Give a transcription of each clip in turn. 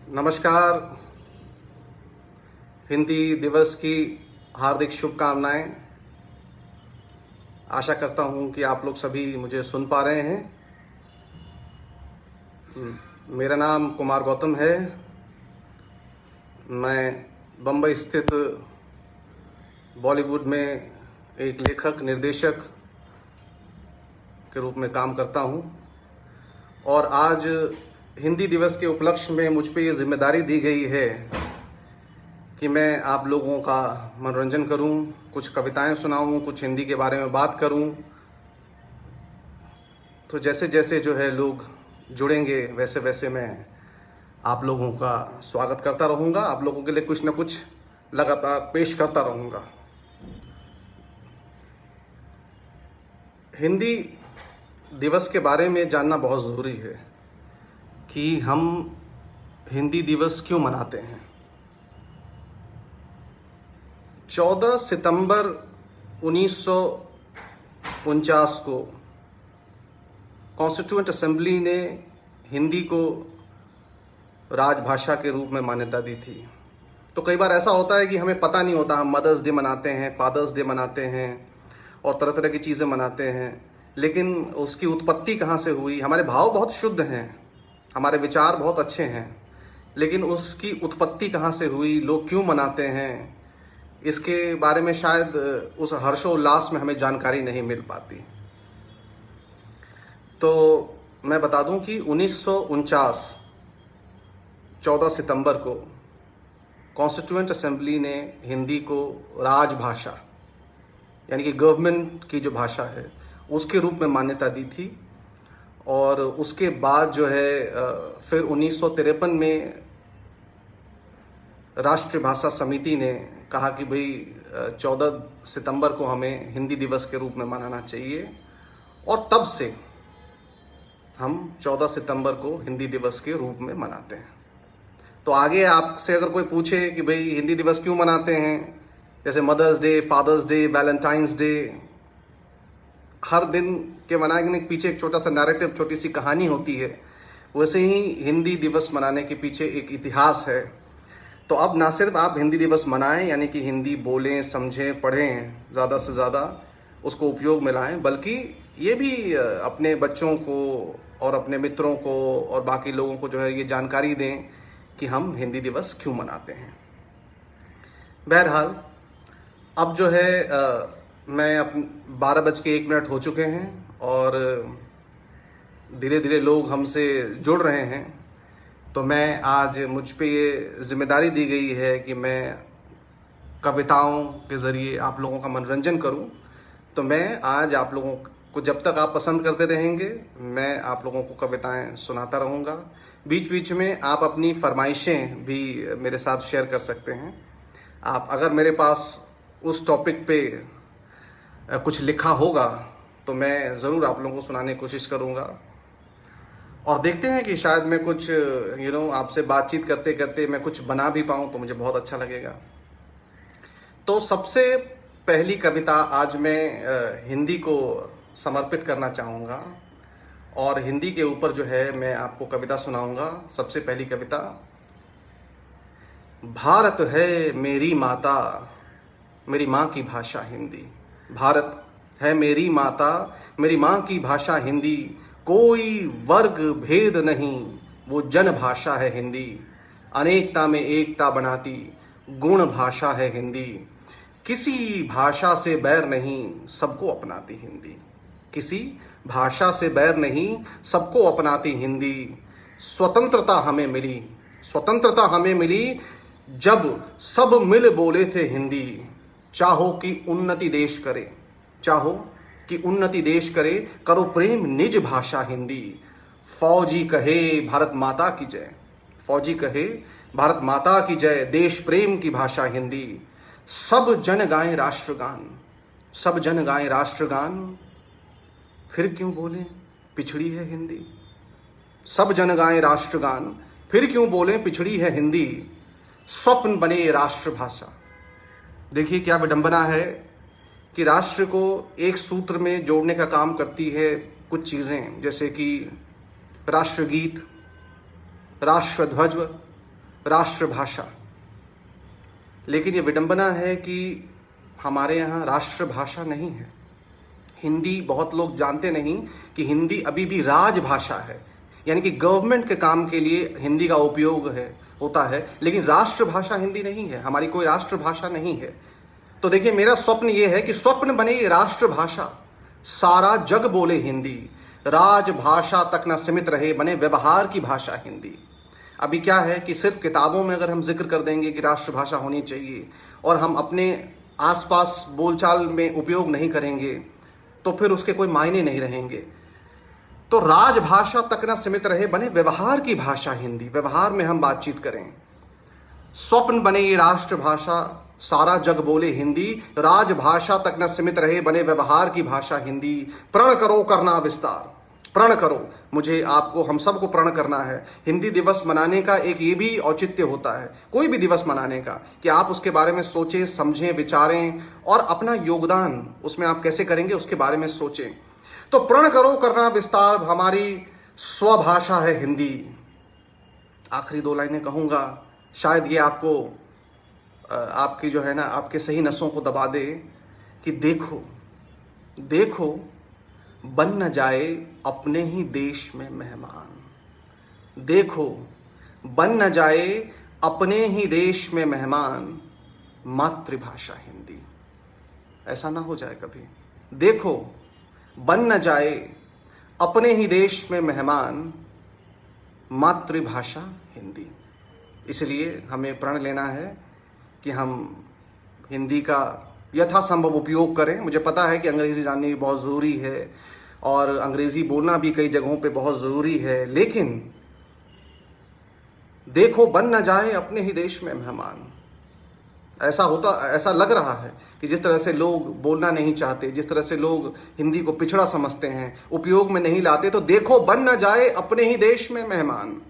नमस्कार। हिंदी दिवस की हार्दिक शुभकामनाएं। आशा करता हूं कि आप लोग सभी मुझे सुन पा रहे हैं। मेरा नाम कुमार गौतम है। मैं बम्बई स्थित बॉलीवुड में एक लेखक निर्देशक के रूप में काम करता हूं और आज हिंदी दिवस के उपलक्ष्य में मुझ पे ये जिम्मेदारी दी गई है कि मैं आप लोगों का मनोरंजन करूं, कुछ कविताएं सुनाऊं, कुछ हिंदी के बारे में बात करूं। तो जैसे जैसे जो है लोग जुड़ेंगे वैसे वैसे मैं आप लोगों का स्वागत करता रहूंगा, आप लोगों के लिए कुछ ना कुछ लगातार पेश करता रहूंगा। हिंदी दिवस के बारे में जानना बहुत ज़रूरी है कि हम हिंदी दिवस क्यों मनाते हैं। 14 सितंबर 1949 को कॉन्स्टिट्यूएंट असेंबली ने हिंदी को राजभाषा के रूप में मान्यता दी थी। तो कई बार ऐसा होता है कि हमें पता नहीं होता, हम मदर्स डे मनाते हैं, फादर्स डे मनाते हैं और तरह तरह की चीज़ें मनाते हैं, लेकिन उसकी उत्पत्ति कहाँ से हुई। हमारे भाव बहुत शुद्ध हैं, हमारे विचार बहुत अच्छे हैं, लेकिन उसकी उत्पत्ति कहाँ से हुई, लोग क्यों मनाते हैं, इसके बारे में शायद उस हर्षोल्लास में हमें जानकारी नहीं मिल पाती। तो मैं बता दूं कि 1949 14 सितंबर को कॉन्स्टिट्यूएंट असेंबली ने हिंदी को राजभाषा यानी कि गवर्नमेंट की जो भाषा है उसके रूप में मान्यता दी थी। और उसके बाद जो है फिर 1953 में राष्ट्रीय भाषा समिति ने कहा कि भाई 14 सितंबर को हमें हिंदी दिवस के रूप में मनाना चाहिए और तब से हम 14 सितंबर को हिंदी दिवस के रूप में मनाते हैं। तो आगे आपसे अगर कोई पूछे कि भाई हिंदी दिवस क्यों मनाते हैं, जैसे mother's day, father's day, valentine's day, हर दिन के मनाने के पीछे एक छोटा सा नैरेटिव, छोटी सी कहानी होती है, वैसे ही हिंदी दिवस मनाने के पीछे एक इतिहास है। तो अब ना सिर्फ आप हिंदी दिवस मनाएं, यानी कि हिंदी बोलें, समझें, पढ़ें, ज़्यादा से ज़्यादा उसको उपयोग में लाएं, बल्कि ये भी अपने बच्चों को और अपने मित्रों को और बाकी लोगों को जो है ये जानकारी दें कि हम हिंदी दिवस क्यों मनाते हैं। बहरहाल अब जो है मैं 12:01 हो चुके हैं और धीरे धीरे लोग हमसे जुड़ रहे हैं। तो मैं आज मुझ पे ये जिम्मेदारी दी गई है कि मैं कविताओं के ज़रिए आप लोगों का मनोरंजन करूं। तो मैं आज आप लोगों को, जब तक आप पसंद करते रहेंगे, मैं आप लोगों को कविताएं सुनाता रहूंगा। बीच बीच में आप अपनी फरमाइशें भी मेरे साथ शेयर कर सकते हैं। आप अगर मेरे पास उस टॉपिक पे कुछ लिखा होगा तो मैं ज़रूर आप लोगों को सुनाने की कोशिश करूँगा और देखते हैं कि शायद मैं कुछ आपसे बातचीत करते करते मैं कुछ बना भी पाऊँ तो मुझे बहुत अच्छा लगेगा। तो सबसे पहली कविता आज मैं हिंदी को समर्पित करना चाहूँगा और हिंदी के ऊपर जो है मैं आपको कविता सुनाऊँगा। सबसे पहली कविता, भारत है मेरी माता, मेरी माँ की भाषा हिंदी। भारत है मेरी माता, मेरी माँ की भाषा हिंदी। कोई वर्ग भेद नहीं, वो जन भाषा है हिंदी। अनेकता में एकता बनाती गुण भाषा है हिंदी। किसी भाषा से बैर नहीं, सबको अपनाती हिंदी। किसी भाषा से बैर नहीं, सबको अपनाती हिंदी। स्वतंत्रता हमें मिली, स्वतंत्रता हमें मिली जब सब मिल बोले थे हिंदी। चाहो कि उन्नति देश करे, चाहो कि उन्नति देश करे, करो प्रेम निज भाषा हिंदी। फौजी कहे भारत माता की जय, फौजी कहे भारत माता की जय, देश प्रेम की भाषा हिंदी। सब जन गाएं राष्ट्रगान, सब जन गाएं राष्ट्रगान, फिर क्यों बोले पिछड़ी है हिंदी। सब जन गाएं राष्ट्रगान, फिर क्यों बोले पिछड़ी है हिंदी। स्वप्न बने राष्ट्रभाषा। देखिए क्या विडंबना है कि राष्ट्र को एक सूत्र में जोड़ने का काम करती है कुछ चीज़ें, जैसे कि राष्ट्रगीत, राष्ट्रध्वज, राष्ट्रभाषा। लेकिन ये विडंबना है कि हमारे यहाँ राष्ट्रभाषा नहीं है। हिंदी, बहुत लोग जानते नहीं कि हिंदी अभी भी राजभाषा है, यानी कि गवर्नमेंट के काम के लिए हिंदी का उपयोग होता है, लेकिन राष्ट्रभाषा हिंदी नहीं है। हमारी कोई राष्ट्रभाषा नहीं है। तो देखिए, मेरा स्वप्न ये है कि स्वप्न बने ये राष्ट्रभाषा, सारा जग बोले हिंदी, राजभाषा तक न सीमित रहे, बने व्यवहार की भाषा हिंदी। अभी क्या है कि सिर्फ किताबों में अगर हम जिक्र कर देंगे कि राष्ट्रभाषा होनी चाहिए और हम अपने आसपास बोलचाल में उपयोग नहीं करेंगे तो फिर उसके कोई मायने नहीं रहेंगे। तो राजभाषा तक न सीमित रहे, बने व्यवहार की भाषा हिंदी, व्यवहार में हम बातचीत करें। स्वप्न बने ये राष्ट्रभाषा, सारा जग बोले हिंदी, राजभाषा तक न सीमित रहे, बने व्यवहार की भाषा हिंदी। प्रण करो करना विस्तार, प्रण करो, मुझे आपको हम सबको प्रण करना है। हिंदी दिवस मनाने का एक ये भी औचित्य होता है, कोई भी दिवस मनाने का, कि आप उसके बारे में सोचें, समझें, विचारें और अपना योगदान उसमें आप कैसे करेंगे उसके बारे में सोचें। तो प्रण करो करना विस्तार हमारी स्वभाषा है हिंदी। आखिरी 2 लाइनें कहूँगा, शायद ये आपको आपकी जो है ना, आपके सही नसों को दबा दे कि देखो देखो बन न जाए अपने ही देश में मेहमान। देखो बन न जाए अपने ही देश में मेहमान, मातृभाषा हिंदी। ऐसा ना हो जाए कभी। देखो बन न जाए अपने ही देश में मेहमान, मातृभाषा हिंदी। इसलिए हमें प्रण लेना है कि हम हिंदी का यथासंभव उपयोग करें। मुझे पता है कि अंग्रेज़ी जाननी भी बहुत ज़रूरी है और अंग्रेज़ी बोलना भी कई जगहों पे बहुत ज़रूरी है, लेकिन देखो बन न जाए अपने ही देश में मेहमान। ऐसा लग रहा है कि जिस तरह से लोग बोलना नहीं चाहते, जिस तरह से लोग हिंदी को पिछड़ा समझते हैं, उपयोग में नहीं लाते, तो देखो बन न जाए अपने ही देश में मेहमान,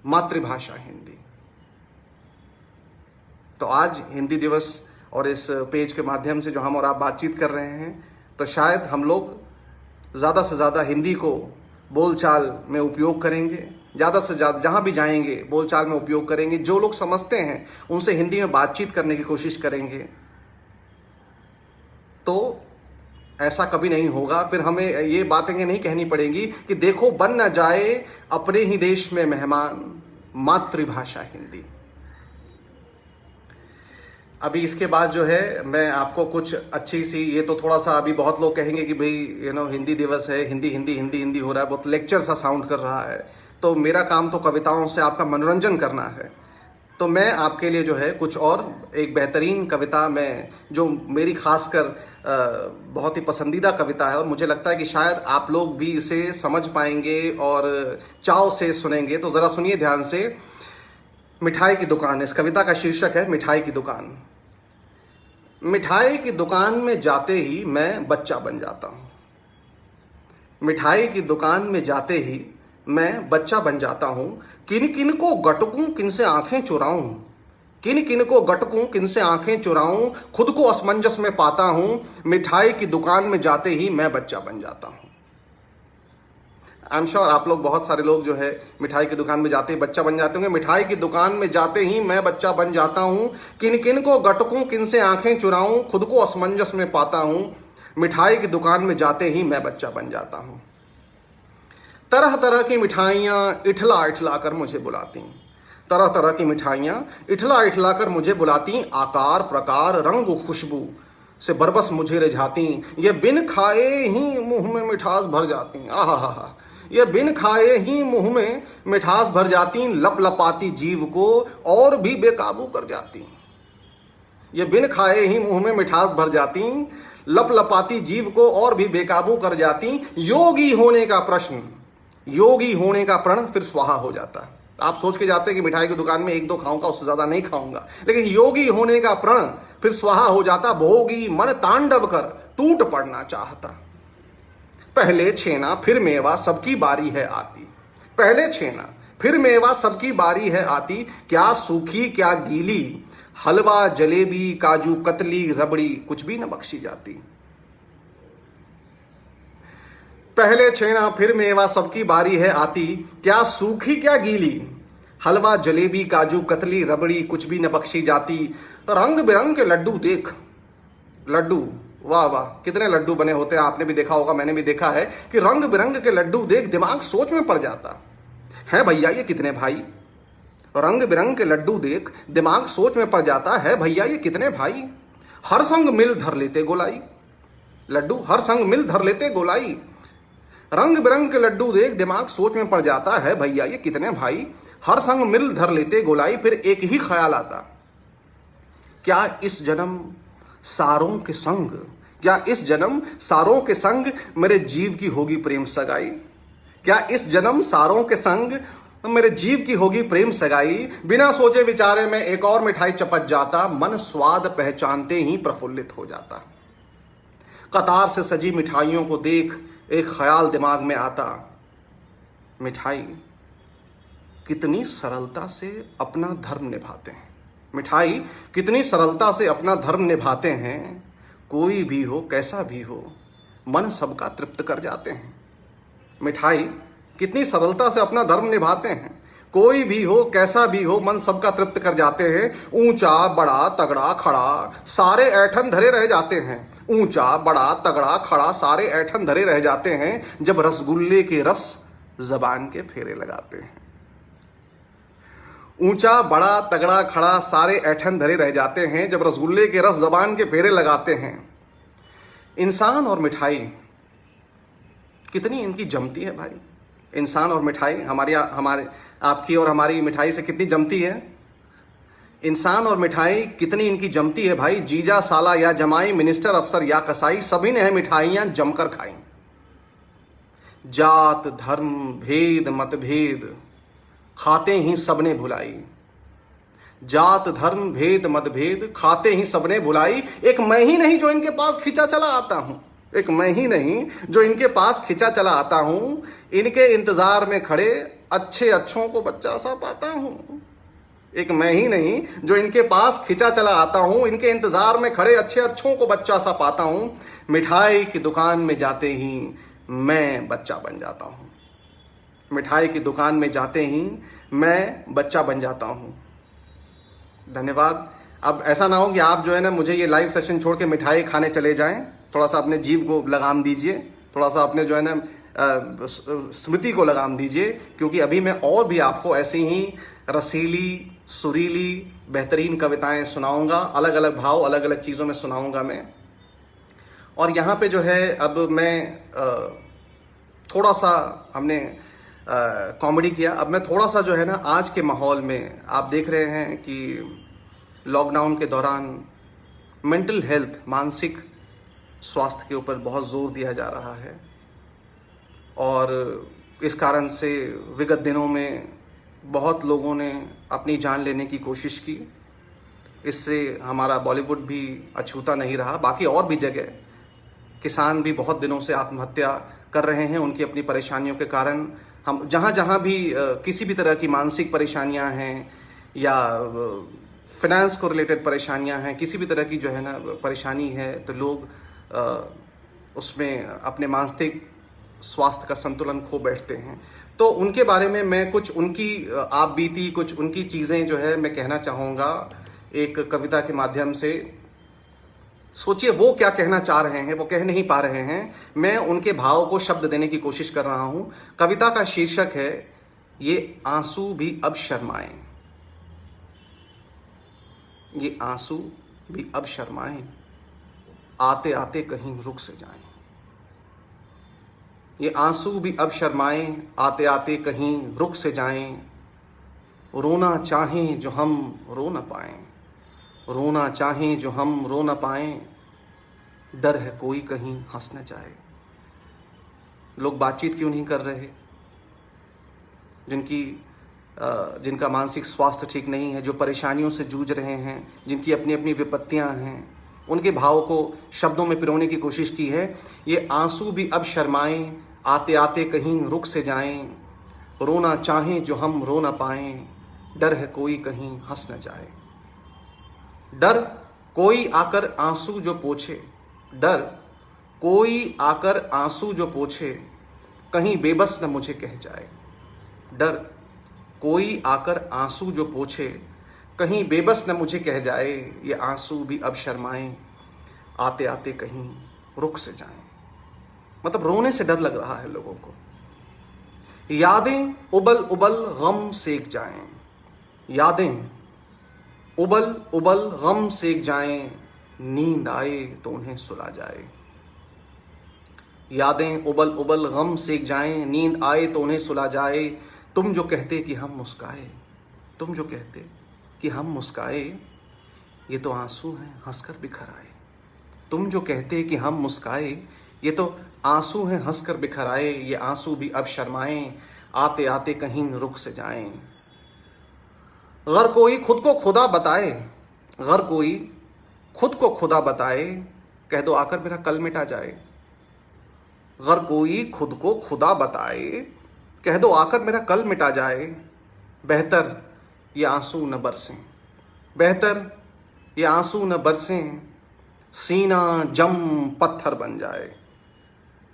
मातृभाषा हिंदी। तो आज हिंदी दिवस और इस पेज के माध्यम से जो हम और आप बातचीत कर रहे हैं, तो शायद हम लोग ज़्यादा से ज़्यादा हिंदी को बोलचाल में उपयोग करेंगे, ज़्यादा से ज़्यादा जहाँ भी जाएंगे बोलचाल में उपयोग करेंगे। जो लोग समझते हैं उनसे हिंदी में बातचीत करने की कोशिश करेंगे। तो ऐसा कभी नहीं होगा, फिर हमें ये बातें नहीं कहनी पड़ेंगी कि देखो बन न जाए अपने ही देश में मेहमान, मातृभाषा हिंदी। अभी इसके बाद जो है मैं आपको कुछ अच्छी सी, ये तो थोड़ा सा अभी बहुत लोग कहेंगे कि भाई हिंदी दिवस है, हिंदी हिंदी हिंदी हिंदी हो रहा है, बहुत लेक्चर सा साउंड कर रहा है। तो मेरा काम तो कविताओं से आपका मनोरंजन करना है। तो मैं आपके लिए जो है कुछ और एक बेहतरीन कविता में, जो मेरी खासकर बहुत ही पसंदीदा कविता है और मुझे लगता है कि शायद आप लोग भी इसे समझ पाएंगे और चाव से सुनेंगे। तो ज़रा सुनिए ध्यान से। मिठाई की दुकान, इस कविता का शीर्षक है मिठाई की दुकान। मिठाई की दुकान में जाते ही मैं बच्चा बन जाता हूँ। मिठाई की दुकान में जाते ही मैं बच्चा बन जाता हूँ। किन किन को गटकूं, किन से आंखें चुराऊं, किन किन को गटकूं, किन से आंखें चुराऊं, खुद को असमंजस में पाता हूँ। मिठाई की दुकान में जाते ही मैं बच्चा बन जाता हूँ। आई एम श्योर आप लोग, बहुत सारे लोग जो है मिठाई की दुकान में जाते ही बच्चा बन जाते होंगे। मिठाई की दुकान में जाते ही मैं बच्चा बन जाता हूँ। किन किन को गटकूं, किन से आंखें चुराऊं, खुद को असमंजस में पाता हूँ। मिठाई की दुकान में जाते ही मैं बच्चा बन जाता हूँ। तरह तरह की मिठाइयाँ इठला इठला कर मुझे बुलाती, तरह तरह की मिठाइयाँ इठला इठला कर मुझे बुलाती। आकार प्रकार रंग खुशबू से बरबस मुझे रिझाती। ये बिन खाए ही मुँह में मिठास भर जाती। आहा, ये बिन खाए ही मुंह में मिठास भर जाती। लप लपाती जीव को और भी बेकाबू कर जाती। ये बिन खाए ही मुंह में मिठास भर जाती, लप लपाती जीव को और भी बेकाबू कर जाती। योगी होने का प्रश्न, योगी होने का प्रण फिर स्वाहा हो जाता। आप सोच के जाते हैं कि मिठाई की दुकान में 1-2 खाऊंगा, उससे ज्यादा नहीं खाऊंगा, लेकिन योगी होने का प्रण फिर स्वाहा हो जाता। भोगी मन तांडव कर टूट पड़ना चाहता। पहले छेना फिर मेवा सबकी बारी है आती। पहले छेना फिर मेवा सबकी बारी है आती। क्या सूखी क्या गीली, हलवा जलेबी काजू कतली रबड़ी कुछ भी न बख्शी जाती। पहले छेना फिर मेवा सबकी बारी है आती। क्या सूखी क्या गीली, हलवा जलेबी काजू कतली रबड़ी कुछ भी न बख्शी जाती। रंग बिरंग के लड्डू देख, लड्डू, वाह वाह, कितने लड्डू बने होते हैं, आपने भी देखा होगा, मैंने भी देखा है कि रंग बिरंग के लड्डू देख दिमाग सोच में पड़ जाता है भैया ये कितने भाई। रंग बिरंग के लड्डू देख दिमाग सोच में पड़ जाता है भैया ये कितने भाई। हर संग मिल धर लेते गोलाई, लड्डू हर संग मिल धर लेते गोलाई। रंग बिरंग के लड्डू देख दिमाग सोच में पड़ जाता है भैया ये कितने भाई। हर संग मिल धर लेते गोलाई। फिर एक ही ख्याल आता, क्या इस जन्म सारों के संग, क्या इस जन्म सारों के संग मेरे जीव की होगी प्रेम सगाई। क्या इस जन्म सारों के संग मेरे जीव की होगी प्रेम सगाई। बिना सोचे विचारे में एक और मिठाई चपट जाता, मन स्वाद पहचानते ही प्रफुल्लित हो जाता। कतार से सजी मिठाइयों को देख एक ख्याल दिमाग में आता, मिठाई कितनी सरलता से अपना धर्म निभाते हैं। मिठाई कितनी सरलता से अपना धर्म निभाते हैं। कोई भी हो कैसा भी हो मन सबका तृप्त कर जाते हैं। मिठाई कितनी सरलता से अपना धर्म निभाते हैं। कोई भी हो कैसा भी हो मन सबका तृप्त कर जाते हैं। ऊंचा बड़ा तगड़ा खड़ा सारे ऐठन धरे रह जाते हैं। ऊंचा बड़ा तगड़ा खड़ा सारे ऐठन धरे रह जाते हैं जब रसगुल्ले के रस जबान के फेरे लगाते हैं। ऊंचा बड़ा तगड़ा खड़ा सारे ऐठन धरे रह जाते हैं जब रसगुल्ले के रस जबान के फेरे लगाते हैं। इंसान और मिठाई कितनी इनकी जमती है भाई। इंसान और मिठाई हमारे आपकी और हमारी मिठाई से कितनी जमती है। इंसान और मिठाई कितनी इनकी जमती है भाई। जीजा साला या जमाई मिनिस्टर अफसर या कसाई सभी ने है मिठाइयां जमकर खाई। जात धर्म भेद मतभेद खाते ही सबने भुलाई। जात धर्म भेद मतभेद खाते ही सबने भुलाई। एक मैं ही नहीं जो इनके पास खिंचा चला आता हूं। एक मैं ही नहीं जो इनके पास खिंचा चला आता हूं। इनके इंतजार में खड़े अच्छे अच्छों को बच्चा सा पाता हूं। एक मैं ही नहीं जो इनके पास खिंचा चला आता हूं। इनके इंतजार में खड़े अच्छे अच्छों को बच्चा सा पाता हूं। मिठाई की दुकान में जाते ही मैं बच्चा बन जाता हूं। मिठाई की दुकान में जाते ही मैं बच्चा बन जाता हूं। धन्यवाद। अब ऐसा ना हो कि आप जो है ना मुझे ये लाइव सेशन छोड़ के मिठाई खाने चले जाएं। थोड़ा सा अपने जीव को लगाम दीजिए, थोड़ा सा अपने जो है ना स्मृति को लगाम दीजिए, क्योंकि अभी मैं और भी आपको ऐसी ही रसीली सुरीली बेहतरीन कविताएं सुनाऊंगा। अलग अलग भाव अलग अलग चीज़ों में सुनाऊंगा मैं। और यहाँ पे जो है अब मैं थोड़ा सा हमने कॉमेडी किया। अब मैं थोड़ा सा जो है ना आज के माहौल में आप देख रहे हैं कि लॉकडाउन के दौरान मेंटल हेल्थ मानसिक स्वास्थ्य के ऊपर बहुत जोर दिया जा रहा है। और इस कारण से विगत दिनों में बहुत लोगों ने अपनी जान लेने की कोशिश की। इससे हमारा बॉलीवुड भी अछूता नहीं रहा। बाकी और भी जगह किसान भी बहुत दिनों से आत्महत्या कर रहे हैं उनकी अपनी परेशानियों के कारण। हम जहाँ जहाँ भी किसी भी तरह की मानसिक परेशानियाँ हैं या फिनेंस को रिलेटेड परेशानियाँ हैं, किसी भी तरह की जो है ना परेशानी है, तो लोग उसमें अपने मानसिक स्वास्थ्य का संतुलन खो बैठते हैं। तो उनके बारे में मैं कुछ उनकी आप बीती कुछ उनकी चीज़ें जो है मैं कहना चाहूँगा एक कविता के माध्यम से। सोचिए वो क्या कहना चाह रहे हैं, वो कह नहीं पा रहे हैं। मैं उनके भाव को शब्द देने की कोशिश कर रहा हूँ। कविता का शीर्षक है ये आंसू भी अब शर्माएं। ये आंसू भी अब शर्माएं, आते आते कहीं रुक से जाएं। ये आंसू भी अब शर्माएं, आते आते कहीं रुक से जाएं। रोना चाहें जो हम रो न पाएं। रोना चाहें जो हम रो न पाएं। डर है कोई कहीं हंस न जाए। लोग बातचीत क्यों नहीं कर रहे? जिनका मानसिक स्वास्थ्य ठीक नहीं है, जो परेशानियों से जूझ रहे हैं, जिनकी अपनी अपनी विपत्तियां हैं, उनके भाव को शब्दों में पिरोने की कोशिश की है। ये आंसू भी अब शर्माएं, आते आते कहीं रुक से जाएं। रोना चाहें जो हम रो न पाएं। डर है कोई कहीं हंस न जाए। डर कोई आकर आंसू जो पोंछे। डर कोई आकर आंसू जो पोंछे, कहीं बेबस न मुझे कह जाए। डर कोई आकर आंसू जो पोंछे, कहीं बेबस न मुझे कह जाए, ये आंसू भी अब शर्माएं, आते आते कहीं रुक से जाएं। मतलब रोने से डर लग रहा है लोगों को। यादें उबल उबल गम सेक जाएं, यादें उबल उबल गम सेक जाएं, नींद आए तो उन्हें सुला जाए। यादें उबल उबल गम सेक जाएं, नींद आए तो उन्हें सुला जाए। तुम जो कहते कि हम मुस्काए, तुम जो कहते कि हम मुस्काए, ये तो आंसू हैं हंसकर बिखर आए। तुम जो कहते कि हम मुस्काए, ये तो आंसू हैं हंसकर बिखर आए। ये आंसू भी अब शर्माएं, आते आते कहीं रुक से जाएं। अगर कोई खुद को खुदा बताए, अगर कोई खुद को खुदा बताए, कह दो आकर मेरा कल मिटा जाए। अगर कोई खुद को खुदा बताए, कह दो आकर मेरा कल मिटा जाए। बेहतर ये आंसू न बरसें, बेहतर ये आंसू न बरसें, सीना जम पत्थर बन जाए।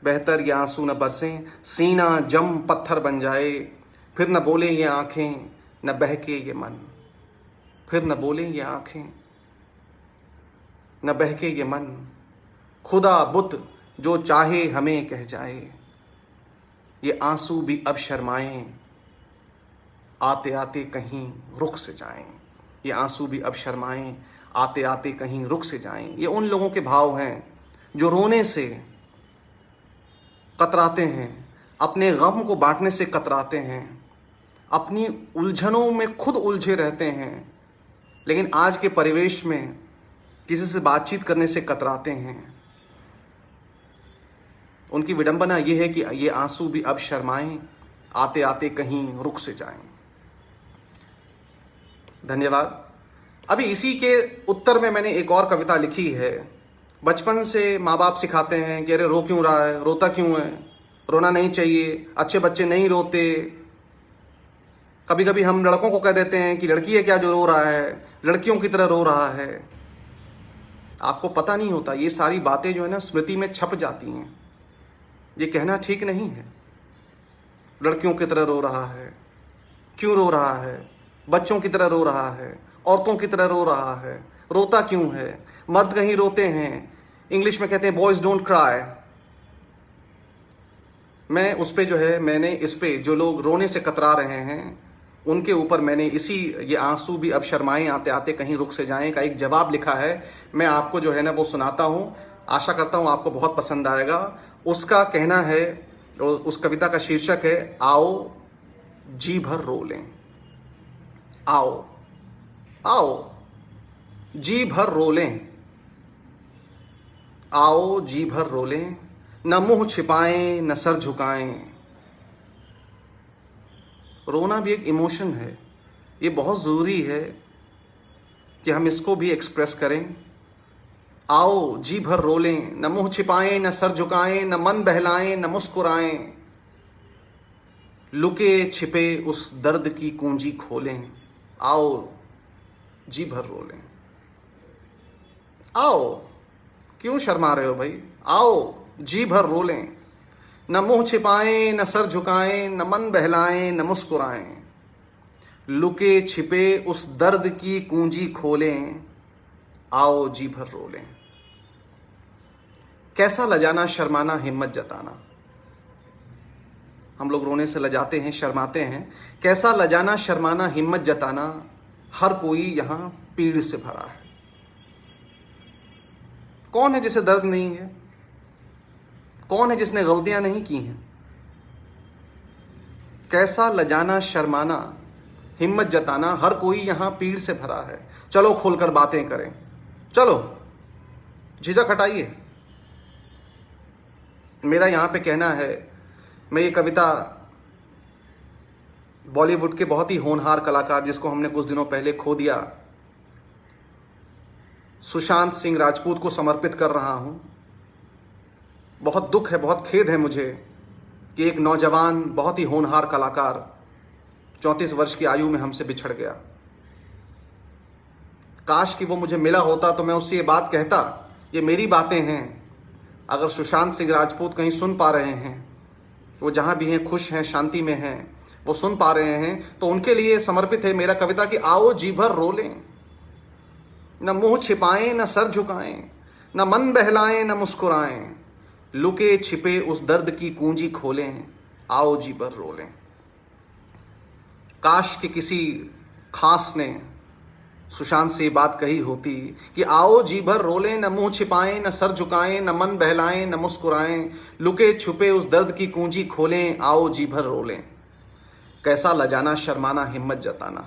बेहतर ये आंसू न बरसें, सीना जम पत्थर बन जाए। फिर न बोले ये आंखें, न बहके ये मन, फिर न बोले ये आंखें, न बहके ये मन। खुदा बुत जो चाहे हमें कह जाए, ये आंसू भी अब शर्माएं, आते आते कहीं रुक से जाएं। ये आंसू भी अब शर्माएं, आते आते कहीं रुक से जाएं। ये उन लोगों के भाव हैं जो रोने से कतराते हैं, अपने गम को बांटने से कतराते हैं, अपनी उलझनों में खुद उलझे रहते हैं, लेकिन आज के परिवेश में किसी से बातचीत करने से कतराते हैं। उनकी विडंबना यह है कि ये आंसू भी अब शर्माएं, आते आते कहीं रुक से जाएं। धन्यवाद। अभी इसी के उत्तर में मैंने एक और कविता लिखी है। बचपन से माँ बाप सिखाते हैं कि अरे रो क्यों रहा है, रोता क्यों है, रोना नहीं चाहिए, अच्छे बच्चे नहीं रोते। कभी कभी हम लड़कों को कह देते हैं कि लड़की है क्या जो रो रहा है, लड़कियों की तरह रो रहा है। आपको पता नहीं होता, ये सारी बातें जो है ना स्मृति में छप जाती हैं। ये कहना ठीक नहीं है, लड़कियों की तरह रो रहा है, क्यों रो रहा है, बच्चों की तरह रो रहा है, औरतों की तरह रो रहा है, रोता क्यों है। मर्द कहीं रोते हैं, इंग्लिश में कहते हैं बॉयज डोंट क्राई। मैं उस पे जो है, मैंने इस पे जो लोग रोने से कतरा रहे हैं उनके ऊपर मैंने इसी ये आंसू भी अब शर्माएं, आते आते कहीं रुक से जाएं का एक जवाब लिखा है। मैं आपको जो है ना वो सुनाता हूँ, आशा करता हूँ आपको बहुत पसंद आएगा। उसका कहना है, उस कविता का शीर्षक है आओ जी भर रो लें। आओ आओ जी भर रो लें, आओ जी भर रो लें, न मुंह छिपाएं न सर झुकाएं। रोना भी एक इमोशन है, ये बहुत ज़रूरी है कि हम इसको भी एक्सप्रेस करें। आओ जी भर रो लें, न मुंह छिपाएं न सर झुकाएं, न मन बहलाएं न मुस्कुराएं। लुके छिपे उस दर्द की कुंजी खोलें, आओ जी भर रो लें। आओ, क्यों शर्मा रहे हो भाई, आओ जी भर रो लें, न मुंह छिपाएं न सर झुकाएं, न मन बहलाएं न मुस्कुराएं। लुके छिपे उस दर्द की कुंजी खोलें, आओ जी भर रो लें। कैसा लजाना शर्माना हिम्मत जताना। हम लोग रोने से लजाते हैं, शर्माते हैं। कैसा लजाना शर्माना हिम्मत जताना, हर कोई यहां पीड़ से भरा है। कौन है जिसे दर्द नहीं है, कौन है जिसने गलतियां नहीं की हैं। कैसा लजाना शर्माना हिम्मत जताना, हर कोई यहां पीड़ से भरा है। चलो खोलकर बातें करें, चलो झिझक हटाइए। मेरा यहां पे कहना है, मैं ये कविता बॉलीवुड के बहुत ही होनहार कलाकार, जिसको हमने कुछ दिनों पहले खो दिया, सुशांत सिंह राजपूत को समर्पित कर रहा हूं। बहुत दुख है, बहुत खेद है मुझे कि एक नौजवान बहुत ही होनहार कलाकार 34 वर्ष की आयु में हमसे बिछड़ गया। काश कि वो मुझे मिला होता तो मैं उससे ये बात कहता। ये मेरी बातें हैं, अगर सुशांत सिंह राजपूत कहीं सुन पा रहे हैं, वो जहाँ भी हैं खुश हैं, शांति में हैं, वो सुन पा रहे हैं, तो उनके लिए समर्पित है मेरा कविता कि आओ जी भर रो लें, न मुंह छिपाएं न सर झुकाएं, न मन बहलाएं न मुस्कुराएं, लुके छिपे उस दर्द की कुंजी खोलें, आओ जी भर रो लें। काश कि किसी खास ने सुशांत से ये बात कही होती कि आओ जी भर रो लें, न मुंह छिपाएं न सर झुकाएं, न मन बहलाएं न मुस्कुराएं, लुके छुपे उस दर्द की कुंजी खोलें, आओ जी भर रो लें। कैसा लजाना शर्माना हिम्मत जताना,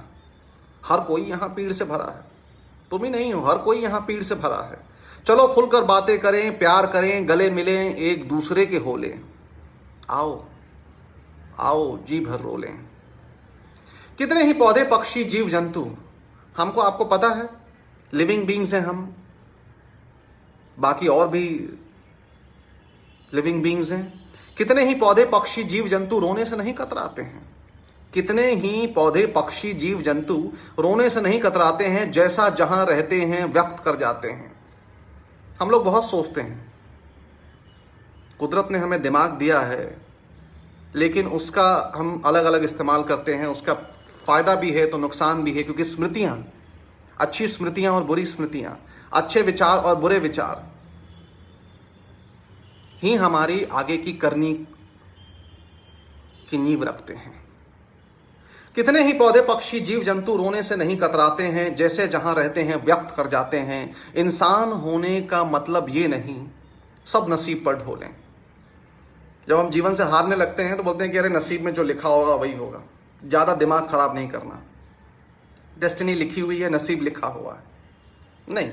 हर कोई यहाँ पीड़ से भरा है, तुम ही नहीं हो, हर कोई यहाँ पीड़ से भरा है। चलो खुलकर बातें करें, प्यार करें, गले मिलें, एक दूसरे के हो लें, आओ आओ जी भर रो लें। कितने ही पौधे पक्षी जीव जंतु, हमको आपको पता है लिविंग बींग्स हैं हम, बाकी और भी लिविंग बींग्स हैं। कितने ही पौधे पक्षी जीव जंतु रोने से नहीं कतराते हैं, कितने ही पौधे पक्षी जीव जंतु रोने से नहीं कतराते हैं, जैसा जहां रहते हैं व्यक्त कर जाते हैं। हम लोग बहुत सोचते हैं, कुदरत ने हमें दिमाग दिया है लेकिन उसका हम अलग अलग इस्तेमाल करते हैं, उसका फ़ायदा भी है तो नुकसान भी है, क्योंकि स्मृतियाँ, अच्छी स्मृतियाँ और बुरी स्मृतियाँ, अच्छे विचार और बुरे विचार ही हमारी आगे की करनी की नींव रखते हैं। कितने ही पौधे पक्षी जीव जंतु रोने से नहीं कतराते हैं, जैसे जहां रहते हैं व्यक्त कर जाते हैं। इंसान होने का मतलब ये नहीं सब नसीब पर ढोलें। जब हम जीवन से हारने लगते हैं तो बोलते हैं कि अरे नसीब में जो लिखा होगा वही होगा, ज़्यादा दिमाग खराब नहीं करना, डेस्टिनी लिखी हुई है, नसीब लिखा हुआ है। नहीं,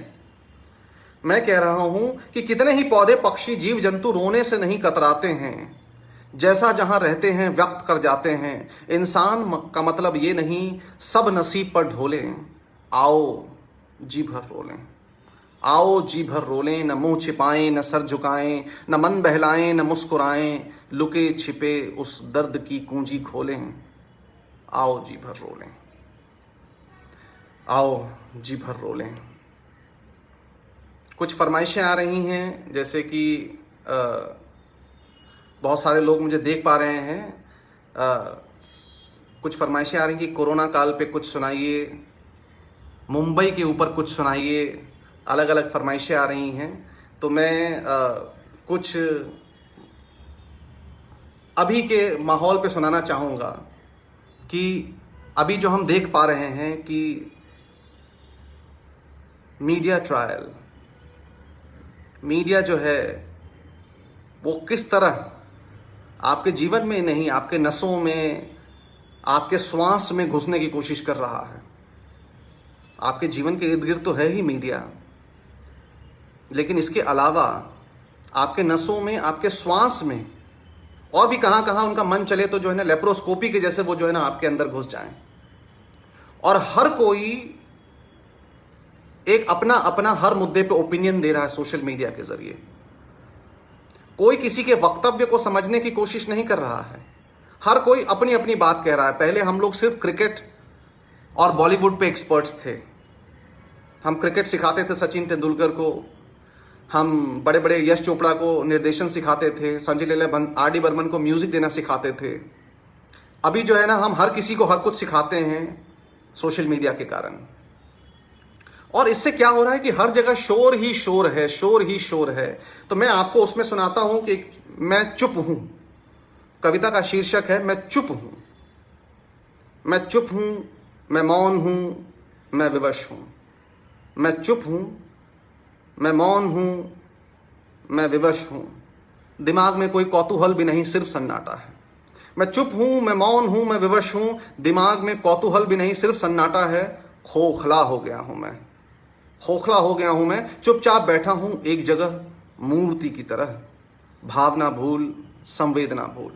मैं कह रहा हूं कि कितने ही पौधे पक्षी जीव जंतु रोने से नहीं कतराते हैं, जैसा जहां रहते हैं व्यक्त कर जाते हैं। इंसान का मतलब ये नहीं सब नसीब पर ढोलें, आओ जी भर रोलें, आओ जी भर रोलें, न मुंह छिपाएं न सर झुकाएं, न मन बहलाएं न मुस्कुराएं, लुके छिपे उस दर्द की कुंजी खोलें, आओ जी भर रोलें, आओ जी भर रोलें। कुछ फरमाइशें आ रही हैं, जैसे कि बहुत सारे लोग मुझे देख पा रहे हैं, कुछ फरमाइशें आ रही हैं कि कोरोना काल पे कुछ सुनाइए, मुंबई के ऊपर कुछ सुनाइए, अलग अलग फरमाइशें आ रही हैं। तो मैं कुछ अभी के माहौल पे सुनाना चाहूँगा कि अभी जो हम देख पा रहे हैं कि मीडिया ट्रायल, मीडिया जो है वो किस तरह आपके जीवन में नहीं, आपके नसों में, आपके श्वास में घुसने की कोशिश कर रहा है। आपके जीवन के इर्द गिर्द तो है ही मीडिया, लेकिन इसके अलावा आपके नसों में, आपके श्वास में और भी कहाँ कहाँ उनका मन चले तो जो है ना लेप्रोस्कोपी के जैसे वो जो है ना आपके अंदर घुस जाएं। और हर कोई एक अपना अपना हर मुद्दे पे ओपिनियन दे रहा है सोशल मीडिया के जरिए। कोई किसी के वक्तव्य को समझने की कोशिश नहीं कर रहा है, हर कोई अपनी अपनी बात कह रहा है। पहले हम लोग सिर्फ क्रिकेट और बॉलीवुड पे एक्सपर्ट्स थे, हम क्रिकेट सिखाते थे सचिन तेंदुलकर को, हम बड़े बड़े यश चोपड़ा को निर्देशन सिखाते थे, संजय लीला आर डी बर्मन को म्यूजिक देना सिखाते थे। अभी जो है ना हम हर किसी को हर कुछ सिखाते हैं सोशल मीडिया के कारण। और इससे क्या हो रहा है कि हर जगह शोर ही शोर है, शोर ही शोर है। तो मैं आपको उसमें सुनाता हूं कि मैं चुप हूं। कविता का शीर्षक है मैं चुप हूं। मैं चुप हूं, मैं मौन हूं, मैं विवश हूं। मैं चुप हूं, मैं मौन हूं, मैं विवश हूं। दिमाग में कोई कौतूहल भी नहीं, सिर्फ सन्नाटा है। मैं चुप हूं, मैं मौन हूं, मैं विवश हूं। दिमाग में कौतूहल भी नहीं, सिर्फ सन्नाटा है। खोखला हो गया हूं मैं, खोखला हो गया हूं मैं। चुपचाप बैठा हूं एक जगह मूर्ति की तरह, भावना भूल, संवेदना भूल।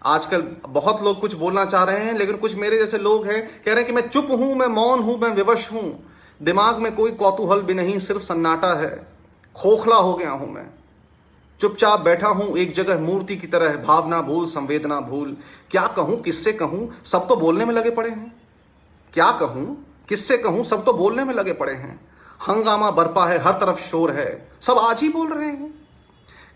आजकल बहुत लोग कुछ बोलना चाह रहे हैं, लेकिन कुछ मेरे जैसे लोग हैं कह रहे हैं कि मैं चुप हूं, मैं मौन हूं, मैं विवश हूं। दिमाग में कोई कौतूहल भी नहीं, सिर्फ सन्नाटा है। खोखला हो गया हूं मैं, चुपचाप बैठा हूं एक जगह मूर्ति की तरह, भावना भूल, संवेदना भूल। क्या कहूं, किससे कहूं, सब तो बोलने में लगे पड़े हैं। क्या कहूं, किससे कहूं, सब तो बोलने में लगे पड़े हैं। हंगामा बरपा है, हर तरफ शोर है, सब आज ही बोल रहे हैं।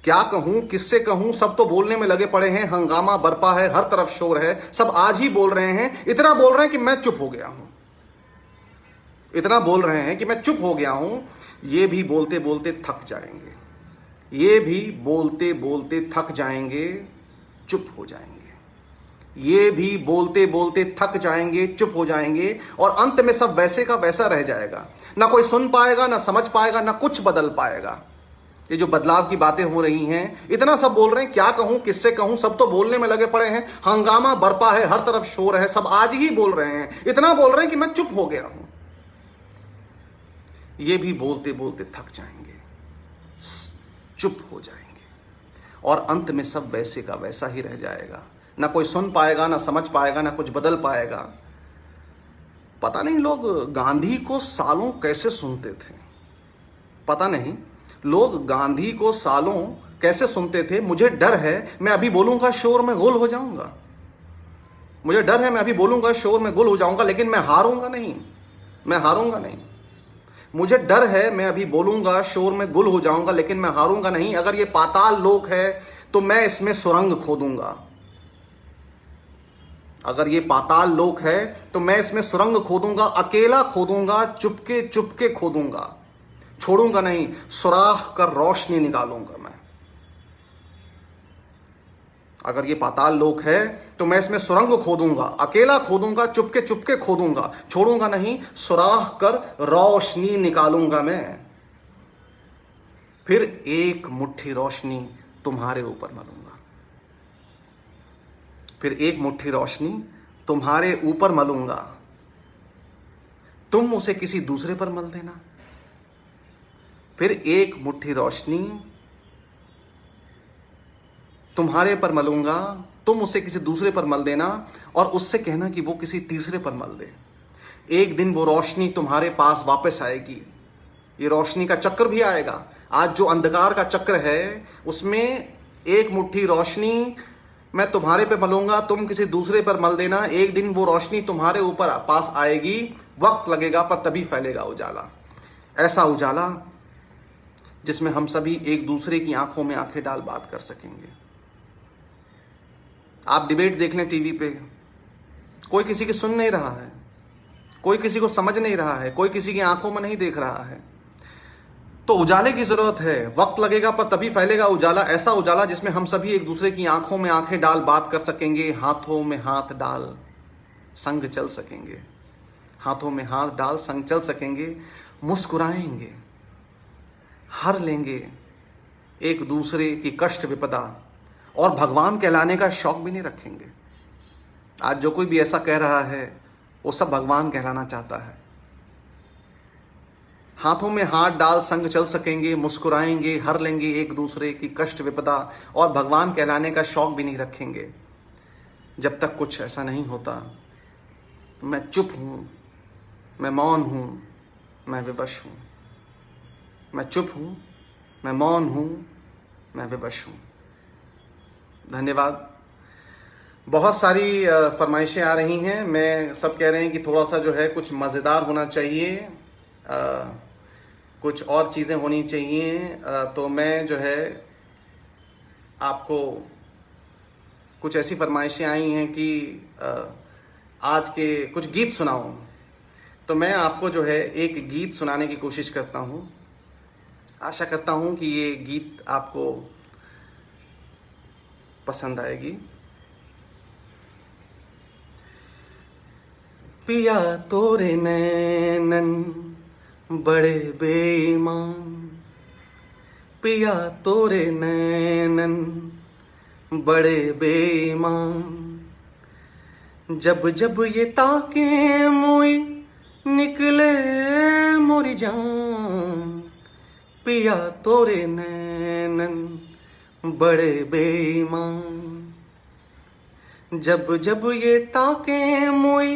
क्या कहूं, किससे कहूं, सब तो बोलने में लगे पड़े हैं, हंगामा बरपा है, हर तरफ शोर है, सब आज ही बोल रहे हैं, इतना बोल रहे हैं कि मैं चुप हो गया हूं, इतना बोल रहे हैं कि मैं चुप हो गया हूं। ये भी बोलते बोलते थक जाएंगे, ये भी बोलते बोलते थक जाएंगे, चुप हो जाएंगे, ये भी बोलते बोलते थक जाएंगे, चुप हो जाएंगे, और अंत में सब वैसे का वैसा रह जाएगा। ना कोई सुन पाएगा, ना समझ पाएगा, ना कुछ बदल पाएगा। ये जो बदलाव की बातें हो रही हैं, इतना सब बोल रहे हैं, क्या कहूं, किससे कहूं, सब तो बोलने में लगे पड़े हैं, हंगामा बरपा है, हर तरफ शोर है, सब आज ही बोल रहे हैं, इतना बोल रहे हैं कि मैं चुप हो गया हूं। ये भी बोलते बोलते थक जाएंगे, चुप हो जाएंगे, और अंत में सब वैसे का वैसा ही रह जाएगा। ना कोई सुन पाएगा, ना समझ पाएगा, ना कुछ बदल पाएगा। पता नहीं लोग गांधी को सालों कैसे सुनते थे, पता नहीं लोग गांधी को सालों कैसे सुनते थे। मुझे डर है मैं अभी बोलूंगा शोर में गुल हो जाऊंगा, मुझे डर है मैं अभी बोलूंगा शोर में गुल हो जाऊंगा, लेकिन मैं हारूंगा नहीं, मैं हारूंगा नहीं। मुझे डर है मैं अभी बोलूंगा शोर में गुल हो जाऊंगा, लेकिन मैं हारूंगा नहीं। अगर ये पाताल लोक है तो मैं इसमें सुरंग खोदूंगा, अगर ये पाताल लोक है तो मैं इसमें सुरंग खोदूंगा, अकेला खोदूंगा, चुपके चुपके खोदूंगा, छोड़ूंगा नहीं, सुराख कर रोशनी निकालूंगा मैं। अगर ये पाताल लोक है तो मैं इसमें सुरंग खोदूंगा, अकेला खोदूंगा, चुपके चुपके खोदूंगा, छोड़ूंगा नहीं, सुराख कर रोशनी निकालूंगा मैं। फिर एक मुट्ठी रोशनी तुम्हारे ऊपर मलूंगा, फिर एक मुट्ठी रोशनी तुम्हारे ऊपर मलूंगा, तुम उसे किसी दूसरे पर मल देना। फिर एक मुट्ठी रोशनी तुम्हारे पर मलूंगा, तुम उसे किसी दूसरे पर मल देना, और उससे कहना कि वो किसी तीसरे पर मल दे। एक दिन वो रोशनी तुम्हारे पास वापस आएगी, ये रोशनी का चक्र भी आएगा। आज जो अंधकार का चक्र है उसमें एक मुट्ठी रोशनी मैं तुम्हारे पे मलूंगा, तुम किसी दूसरे पर मल देना। एक दिन वो रोशनी तुम्हारे ऊपर पास आएगी, वक्त लगेगा पर तभी फैलेगा उजाला, ऐसा उजाला जिसमें हम सभी एक दूसरे की आंखों में आंखें डाल बात कर सकेंगे। आप डिबेट देख लें टीवी पे, कोई किसी की सुन नहीं रहा है, कोई किसी को समझ नहीं रहा है, कोई किसी की आंखों में नहीं देख रहा है। तो उजाले की जरूरत है, वक्त लगेगा पर तभी फैलेगा उजाला, ऐसा उजाला जिसमें हम सभी एक दूसरे की आंखों में आंखें डाल बात कर सकेंगे, हाथों में हाथ डाल संग चल सकेंगे, हाथों में हाथ डाल संग चल सकेंगे, मुस्कुराएंगे, हर लेंगे एक दूसरे की कष्ट विपदा, और भगवान कहलाने का शौक भी नहीं रखेंगे। आज जो कोई भी ऐसा कह रहा है वो सब भगवान कहलाना चाहता है। हाथों में हाथ डाल संग चल सकेंगे, मुस्कुराएंगे, हर लेंगे एक दूसरे की कष्ट विपदा, और भगवान कहलाने का शौक भी नहीं रखेंगे। जब तक कुछ ऐसा नहीं होता, मैं चुप हूं, मैं मौन हूं, मैं विवश हूं, मैं चुप हूं, मैं मौन हूं, मैं विवश हूं। धन्यवाद। बहुत सारी फरमाइशें आ रही हैं, मैं सब कह रहे हैं कि थोड़ा सा जो है कुछ मज़ेदार होना चाहिए, कुछ और चीज़ें होनी चाहिए। तो मैं जो है आपको कुछ ऐसी फरमाइशें आई हैं कि आज के कुछ गीत सुनाऊं, तो मैं आपको जो है एक गीत सुनाने की कोशिश करता हूं। आशा करता हूं कि ये गीत आपको पसंद आएगी। पिया तोरे नैनन बड़े बेईमान, पिया तोरे नैनन बड़े बेईमान, जब जब ये ताके मुई निकले मोरी जान, पिया तोरे नैनन बड़े बेईमान, जब जब ये ताके मुई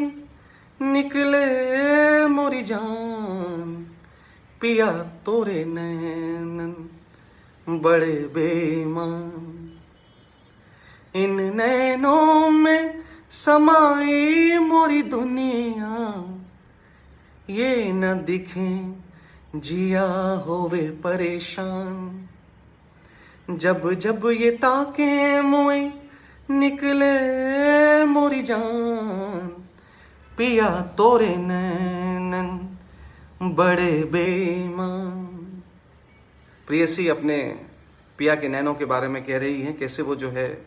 निकले मोरी जान, पिया तोरे नैनन बड़े बेईमान, इन नैनों में समाई मोरी दुनिया, ये न दिखें जिया होवे परेशान, जब जब ये ताके मुए निकले मोरी जान, पिया तोरे नैनन बड़े बेईमान। प्रेयसी अपने पिया के नैनों के बारे में कह रही हैं, कैसे वो जो है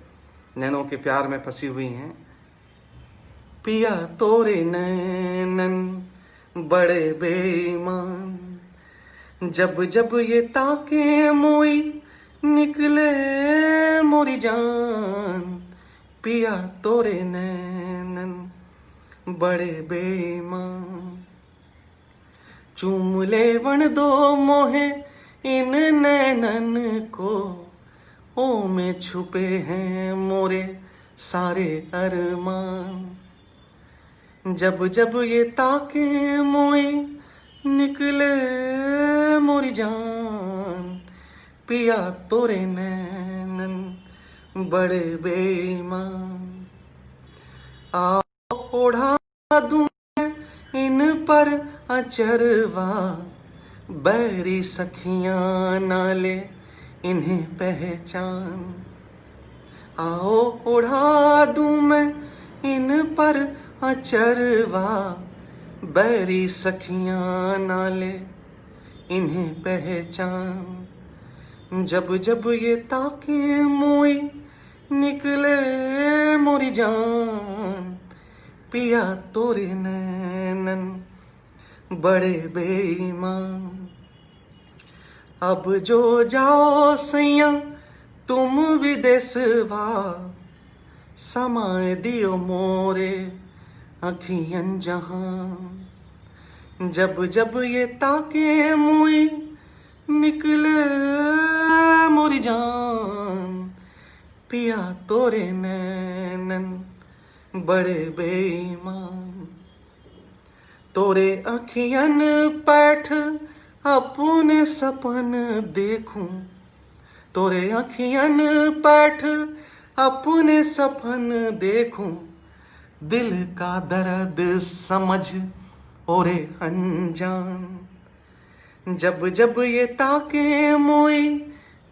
नैनों के प्यार में फंसी हुई हैं। पिया तोरे नैनन बड़े बेईमान, जब जब ये ताके मोई निकले मोरी जान, पिया तोरे नैनन बड़े बेईमान। चूम ले वन दो मोहे इन नैनन को, ओ में छुपे हैं मोरे सारे अरमान। जब जब ये ताके मोए निकले मोरी जान, पिया तोरे नैनन बड़े बेईमान। आ ओढ़ा दूं इन पर अचरवा, बैरी सखियां नाले इन्हें पहचान। आओ ओढ़ा दूं मैं इन पर अचरवा, बैरी सखियां नाले इन्हें पहचान। जब जब ये ताके मोई निकले मोरी जान, पिया तोरे नैनन बड़े बेईमान। अब जो जाओ सैया तुम विदेशवा, समाए दियो मोरे अखियन जहां। जब जब ये ताके मुई निकले मोरी जान, पिया तोरे नैनन बड़े बेईमान। तोरे अखियन पैठ अपने सपन देखूं, तोरे अखियन पैठ अपने सपन देखूं, दिल का दर्द समझ ओरे अनजान। जब जब ये ताके मोई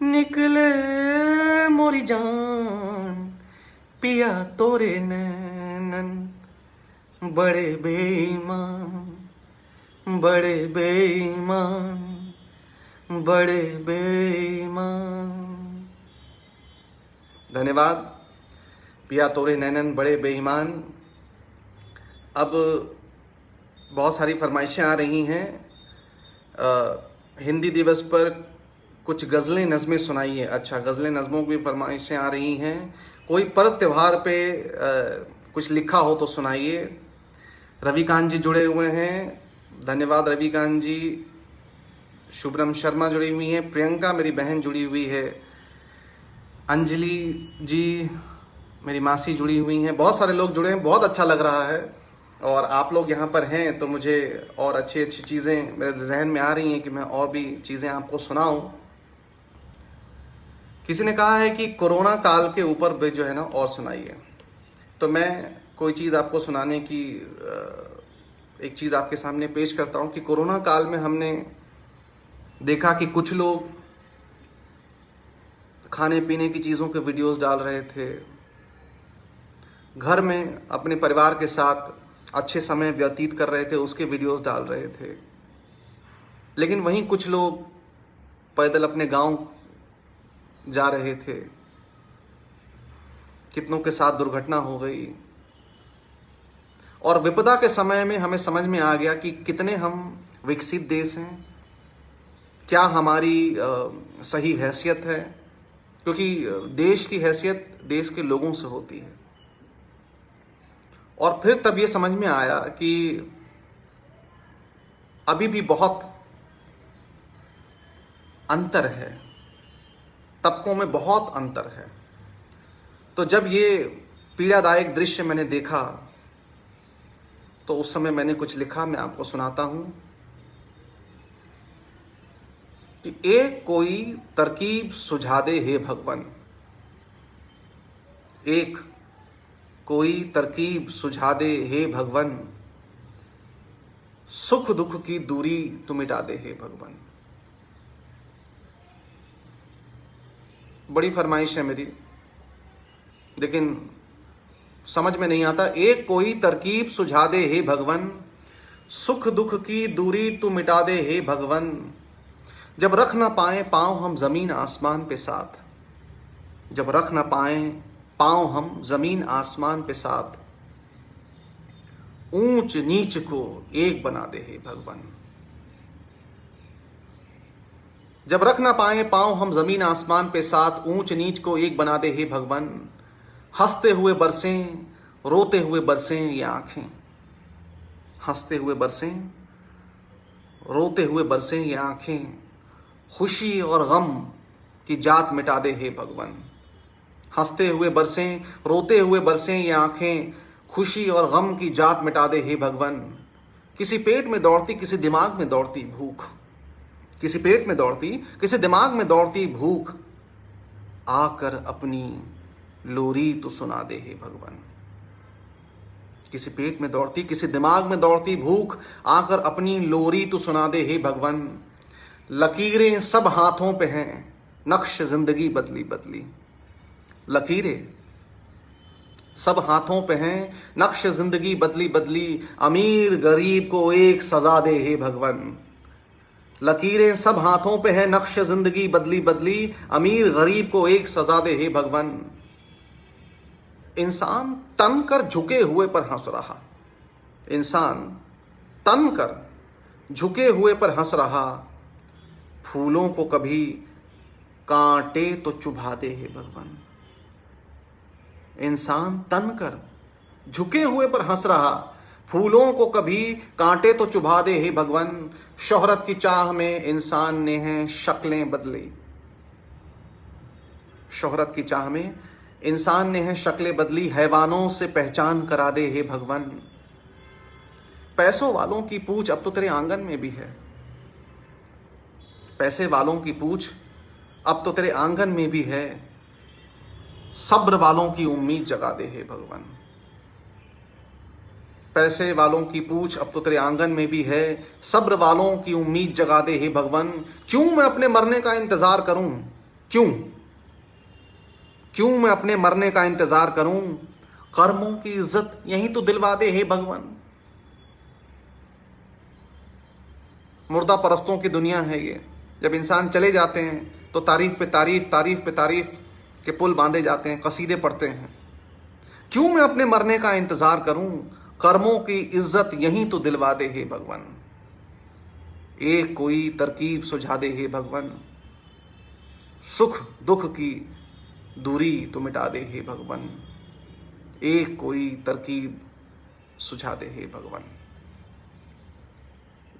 निकले मोरी जान, पिया तोरे नैनन बड़े बेईमान, बड़े बेईमान, बड़े बेईमान। धन्यवाद। पिया तोरे नैनन बड़े बेईमान। अब बहुत सारी फरमाइशें आ रही हैं। हिंदी दिवस पर कुछ गज़लें नज़में सुनाइए। अच्छा, गज़लें नज़मों की फरमाइशें आ रही हैं। कोई पर्व त्यौहार पे कुछ लिखा हो तो सुनाइए। रविकांत जी जुड़े हुए हैं, धन्यवाद रविकांत जी। शुभ्रम शर्मा जुड़ी हुई हैं, प्रियंका मेरी बहन जुड़ी हुई है, अंजलि जी मेरी मासी जुड़ी हुई हैं, बहुत सारे लोग जुड़े हैं। बहुत अच्छा लग रहा है और आप लोग यहाँ पर हैं तो मुझे और अच्छी अच्छी चीज़ें मेरे जहन में आ रही हैं कि मैं और भी चीज़ें आपको सुनाऊं। किसी ने कहा है कि कोरोना काल के ऊपर भी जो है ना और सुनाइए, तो मैं कोई चीज़ आपको सुनाने की एक चीज़ आपके सामने पेश करता हूँ कि कोरोना काल में हमने देखा कि कुछ लोग खाने पीने की चीज़ों के वीडियोस डाल रहे थे, घर में अपने परिवार के साथ अच्छे समय व्यतीत कर रहे थे, उसके वीडियोस डाल रहे थे। लेकिन वहीं कुछ लोग पैदल अपने गांव जा रहे थे, कितनों के साथ दुर्घटना हो गई। और विपदा के समय में हमें समझ में आ गया कि कितने हम विकसित देश हैं, क्या हमारी सही हैसियत है, क्योंकि देश की हैसियत देश के लोगों से होती है। और फिर तब ये समझ में आया कि अभी भी बहुत अंतर है, तबकों में बहुत अंतर है। तो जब ये पीड़ादायक दृश्य मैंने देखा तो उस समय मैंने कुछ लिखा, मैं आपको सुनाता हूं कि एक कोई तरकीब सुझा दे हे भगवान, एक कोई तरकीब सुझा दे हे भगवान, सुख दुख की दूरी तू मिटा दे हे भगवान। बड़ी फरमाइश है मेरी, लेकिन समझ में नहीं आता। एक कोई तरकीब सुझा दे हे भगवन, सुख दुख की दूरी तू मिटा दे हे भगवन। जब रख ना पाए पाँव हम जमीन आसमान पे साथ, जब रख ना पाए पाँव हम जमीन आसमान पे साथ, ऊंच नीच को एक बना दे हे भगवन। जब रख ना पाए पाँव हम जमीन आसमान पे साथ, ऊंच नीच को एक बना दे हे भगवन। हंसते हुए बरसें रोते हुए बरसें ये आंखें, हंसते हुए बरसें रोते हुए बरसें ये आंखें। खुशी और गम की जात मिटा दे हे भगवन। हंसते हुए बरसें रोते हुए बरसें ये आंखें, खुशी और गम की जात मिटा दे हे भगवन। किसी पेट में दौड़ती किसी दिमाग में दौड़ती भूख, किसी पेट में दौड़ती किसी दिमाग में दौड़ती भूख, आकर अपनी लोरी तो सुना दे हे भगवन। किसी पेट में दौड़ती किसी दिमाग में दौड़ती भूख, आकर अपनी लोरी तो सुना दे हे भगवन। लकीरें सब हाथों पे हैं, नक्श जिंदगी बदली बदली। लकीरें सब हाथों पे हैं, नक्श जिंदगी बदली बदली। अमीर गरीब को एक सजा दे हे भगवन। लकीरें सब हाथों पे हैं, नक्श जिंदगी बदली बदली। अमीर गरीब को एक सजा दे हे भगवन। इंसान तन कर झुके हुए पर हंस रहा, इंसान तन कर झुके हुए पर हंस रहा। फूलों को कभी कांटे तो चुभा दे हे भगवन। इंसान तन कर झुके हुए पर हंस रहा, फूलों को कभी कांटे तो चुभा दे हे भगवन। शोहरत की चाह में इंसान ने हैं शक्लें बदली, शोहरत की चाह में इंसान ने हैं शक्लें बदली। हैवानों से पहचान करा दे हे भगवन। पैसों वालों की पूछ अब तो तेरे आंगन में भी है, पैसे वालों की पूछ अब तो तेरे आंगन में भी है। सब्र वालों की उम्मीद जगा दे हे भगवन। पैसे वालों की पूछ अब तो तेरे आंगन में भी है, सब्र वालों की उम्मीद जगा दे हे भगवन। क्यों मैं अपने मरने का इंतजार करूं, क्यों मैं अपने मरने का इंतजार करूं। कर्मों की इज्जत यहीं तो दिलवा दे हे भगवन। मुर्दा परस्तों की दुनिया है ये। जब इंसान चले जाते हैं तो तारीफ पे तारीफ, तारीफ पे तारीफ के पुल बांधे जाते हैं, कसीदे पढ़ते हैं। क्यों मैं अपने मरने का इंतजार करूं, कर्मों की इज्जत यहीं तो दिलवा दे हे भगवन। एक कोई तरकीब सुझा दे हे भगवन, सुख दुख की दूरी तो मिटा दे हे भगवन। एक कोई तरकीब सुझा दे हे भगवन।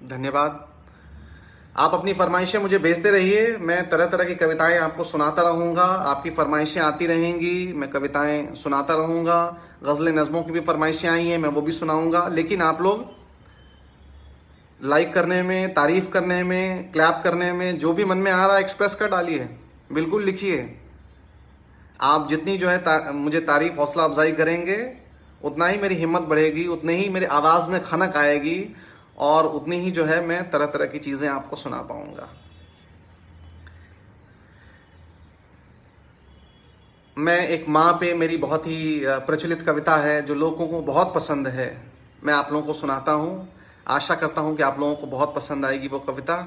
धन्यवाद। आप अपनी फरमाइशें मुझे भेजते रहिए, मैं तरह तरह की कविताएं आपको सुनाता रहूँगा। आपकी फरमाइशें आती रहेंगी, मैं कविताएं सुनाता रहूँगा। गज़लें नज़मों की भी फरमाइशें आई हैं, मैं वो भी सुनाऊँगा। लेकिन आप लोग लाइक करने में, तारीफ़ करने में, क्लैप करने में, जो भी मन में आ रहा है एक्सप्रेस कर डालिए, बिल्कुल लिखिए। आप जितनी जो है मुझे तारीफ़ हौसला अफजाई करेंगे, उतना ही मेरी हिम्मत बढ़ेगी, उतने ही मेरी आवाज़ में खनक आएगी और उतनी ही जो है मैं तरह तरह की चीज़ें आपको सुना पाऊंगा। मैं एक माँ पे मेरी बहुत ही प्रचलित कविता है जो लोगों को बहुत पसंद है, मैं आप लोगों को सुनाता हूँ। आशा करता हूँ कि आप लोगों को बहुत पसंद आएगी वो कविता।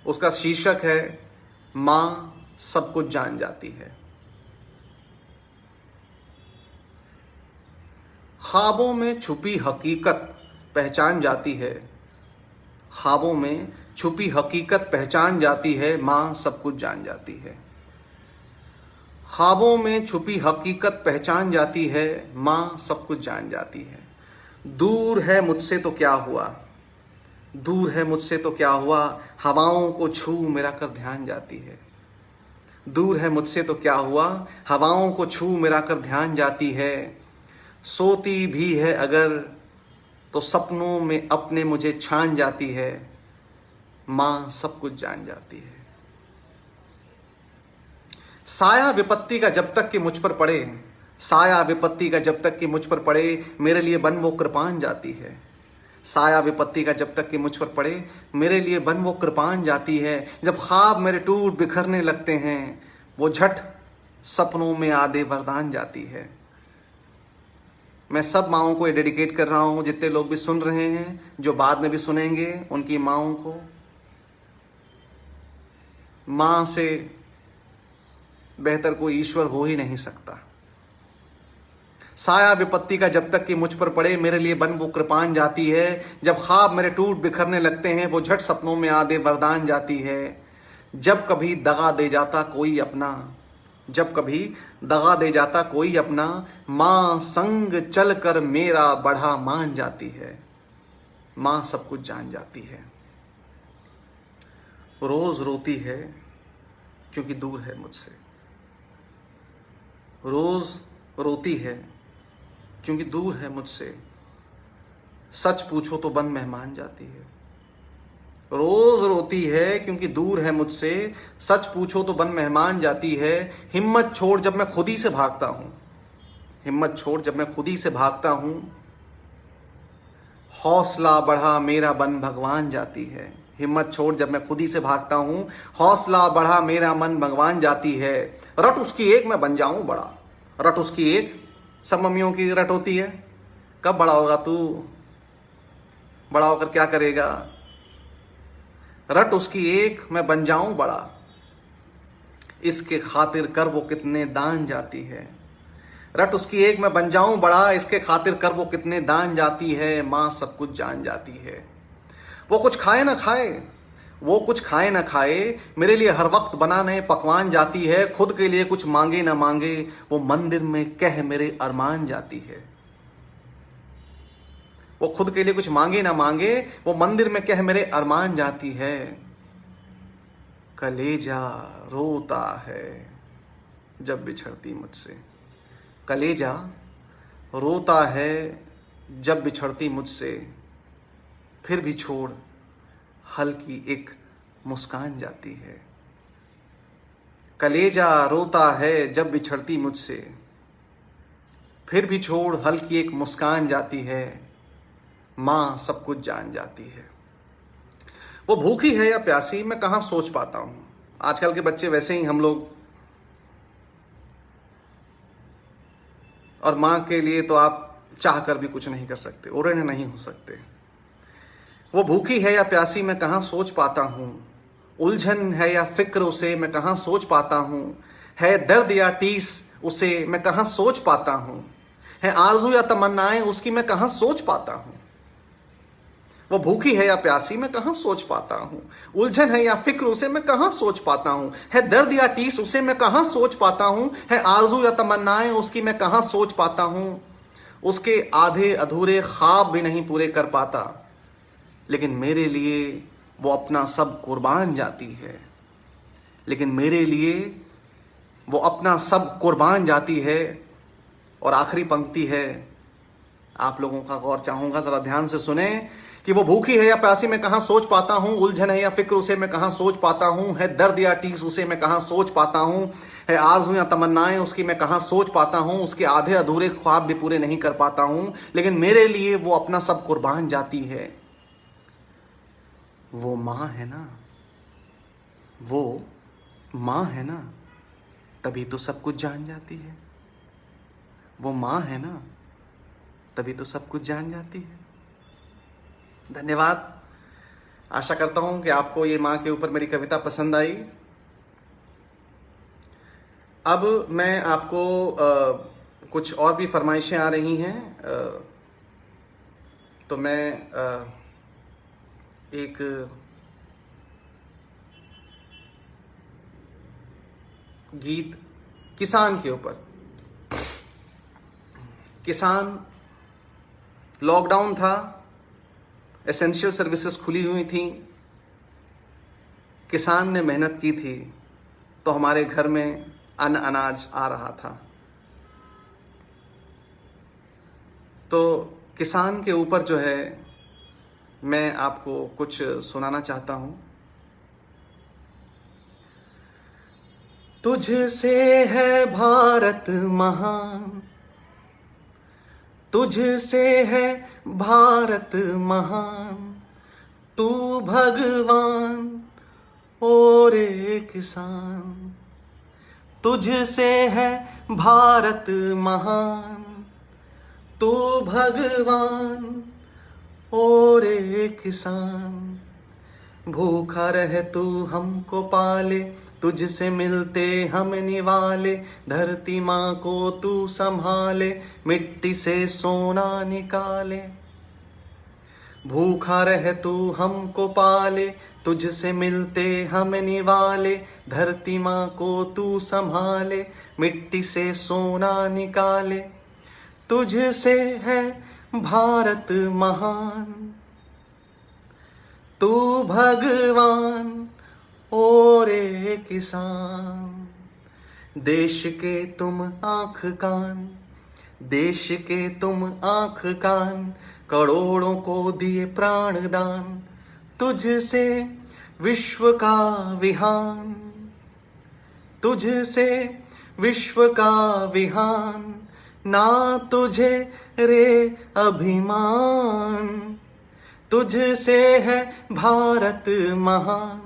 उसका शीर्षक है माँ सब कुछ जान जाती है। ख्वाबों में छुपी हकीकत पहचान जाती है, ख्वाबों में छुपी हकीकत पहचान जाती है, माँ सब कुछ जान जाती है। ख्वाबों में छुपी हकीकत पहचान जाती है, माँ सब कुछ जान जाती है। दूर है मुझसे तो क्या हुआ, दूर है मुझसे तो क्या हुआ, हवाओं को छू मेरा कर ध्यान जाती है। दूर है मुझसे तो क्या हुआ, हवाओं को छू मेरा कर ध्यान जाती है। सोती भी है अगर तो सपनों में अपने मुझे छान जाती है, माँ सब कुछ जान जाती है। साया विपत्ति का जब तक कि मुझ पर पड़े, साया विपत्ति का जब तक कि मुझ पर पड़े, मेरे लिए बन वो कृपान जाती है। साया विपत्ति का जब तक कि मुझ पर पड़े, मेरे लिए बन वो कृपान जाती है। जब ख्वाब मेरे टूट बिखरने लगते हैं, वो झट सपनों में आधे वरदान जाती है। मैं सब माँओं को ये डेडिकेट कर रहा हूँ, जितने लोग भी सुन रहे हैं, जो बाद में भी सुनेंगे, उनकी माँओं को। माँ से बेहतर कोई ईश्वर हो ही नहीं सकता। साया विपत्ति का जब तक कि मुझ पर पड़े, मेरे लिए बन वो कृपान जाती है। जब ख्वाब मेरे टूट बिखरने लगते हैं, वो झट सपनों में आधे वरदान जाती है। जब कभी दगा दे जाता कोई अपना, जब कभी दगा दे जाता कोई अपना, माँ संग चल कर मेरा बढ़ा मान जाती है। माँ सब कुछ जान जाती है। रोज रोती है क्योंकि दूर है मुझसे। रोज रोती है क्योंकि दूर है मुझसे। सच पूछो तो बन मेहमान जाती है। रोज रोती है क्योंकि दूर है मुझसे। सच पूछो तो बन मेहमान जाती है। हिम्मत छोड़ जब मैं खुद ही से भागता हूं, हिम्मत छोड़ जब मैं खुद ही से भागता हूं, हौसला बढ़ा मेरा बन भगवान जाती है। हिम्मत छोड़ जब मैं खुद ही से भागता हूं, हौसला बढ़ा मेरा मन भगवान जाती है। रट उसकी एक मैं बन जाऊं बड़ा, रट उसकी एक। सब मम्मियों की रट होती है, कब बड़ा होगा तू, बड़ा होकर क्या करेगा। रट उसकी एक मैं बन जाऊं बड़ा, इसके खातिर कर वो कितने दान जाती है। रट उसकी एक मैं बन जाऊं बड़ा, इसके खातिर कर वो कितने दान जाती है। माँ सब कुछ जान जाती है। वो कुछ खाए ना खाए, वो कुछ खाए ना खाए, मेरे लिए हर वक्त बना नए पकवान जाती है। खुद के लिए कुछ मांगे ना मांगे, वो मंदिर में कह मेरे अरमान जाती है। वो खुद के लिए कुछ मांगे ना मांगे, वो मंदिर में कह मेरे अरमान जाती है। कलेजा रोता है जब बिछड़ती मुझसे, कलेजा रोता है जब बिछड़ती मुझसे। फिर भी छोड़ हल्की एक मुस्कान जाती है। कलेजा रोता है जब बिछड़ती मुझसे, फिर भी छोड़ हल्की एक मुस्कान जाती है। माँ सब कुछ जान जाती है। वो भूखी है या प्यासी मैं कहाँ सोच पाता हूँ। आजकल के बच्चे वैसे ही हम लोग, और माँ के लिए तो आप चाह कर भी कुछ नहीं कर सकते, ओरने नहीं हो सकते। वो भूखी है या प्यासी मैं कहाँ सोच पाता हूँ। उलझन है या फिक्र उसे मैं कहाँ सोच पाता हूँ। है दर्द या टीस उसे मैं कहाँ सोच पाता हूँ। है आरज़ू या तमन्नाएं उसकी मैं कहाँ सोच पाता हूँ। वो भूखी है या प्यासी मैं कहाँ सोच पाता हूँ। उलझन है या फिक्र उसे मैं कहाँ सोच पाता हूँ। है दर्द या टीस उसे मैं कहाँ सोच पाता हूँ। है आरज़ू या तमन्नाएं उसकी मैं कहाँ सोच पाता हूँ। उसके आधे अधूरे ख्वाब भी नहीं पूरे कर पाता, लेकिन मेरे लिए वो अपना सब कुर्बान जाती है। लेकिन मेरे लिए वो अपना सब कुर्बान जाती है। और आखिरी पंक्ति है, आप लोगों का गौर चाहूँगा, ज़रा ध्यान से सुने कि वो भूखी है या प्यासी मैं कहाँ सोच पाता हूँ। उलझन है या फिक्र उसे मैं कहाँ सोच पाता हूँ। है दर्द या टीस उसे मैं कहाँ सोच पाता हूँ। है आरज़ू या तमन्नाएं उसकी मैं कहाँ सोच पाता हूँ। उसके आधे अधूरे ख्वाब भी पूरे नहीं कर पाता हूँ, लेकिन मेरे लिए वो अपना सब कुर्बान जाती है। वो माँ है ना, वो माँ है ना, तभी तो सब कुछ जान जाती है। वो माँ है ना, तभी तो सब कुछ जान जाती है। धन्यवाद। आशा करता हूँ कि आपको ये माँ के ऊपर मेरी कविता पसंद आई। अब मैं आपको कुछ और भी फरमाइशें आ रही हैं, तो मैं एक गीत किसान के ऊपर। किसान, लॉकडाउन था, एसेंशियल सर्विसेज खुली हुई थी, किसान ने मेहनत की थी, तो हमारे घर में अन्न अनाज आ रहा था। तो किसान के ऊपर जो है मैं आपको कुछ सुनाना चाहता हूँ। तुझसे है भारत महान, तुझसे है भारत महान, तू भगवान और एक किसान। तुझसे है भारत महान, तू भगवान और एक किसान। भूखा रह तू हमको पाले, तुझसे मिलते हम निवाले। धरती माँ को तू संभाले, मिट्टी से सोना निकाले। भूखा रह तू हमको पाले, तुझसे मिलते हम निवाले। धरती माँ को तू संभाले, मिट्टी से सोना निकाले। तुझसे है भारत महान, तू भगवान और एक किसान। देश के तुम आँख कान, देश के तुम आँख कान। करोड़ों को दिए प्राण दान, तुझसे विश्व का विहान। तुझसे विश्व का विहान, ना तुझे रे अभिमान। तुझसे है भारत महान,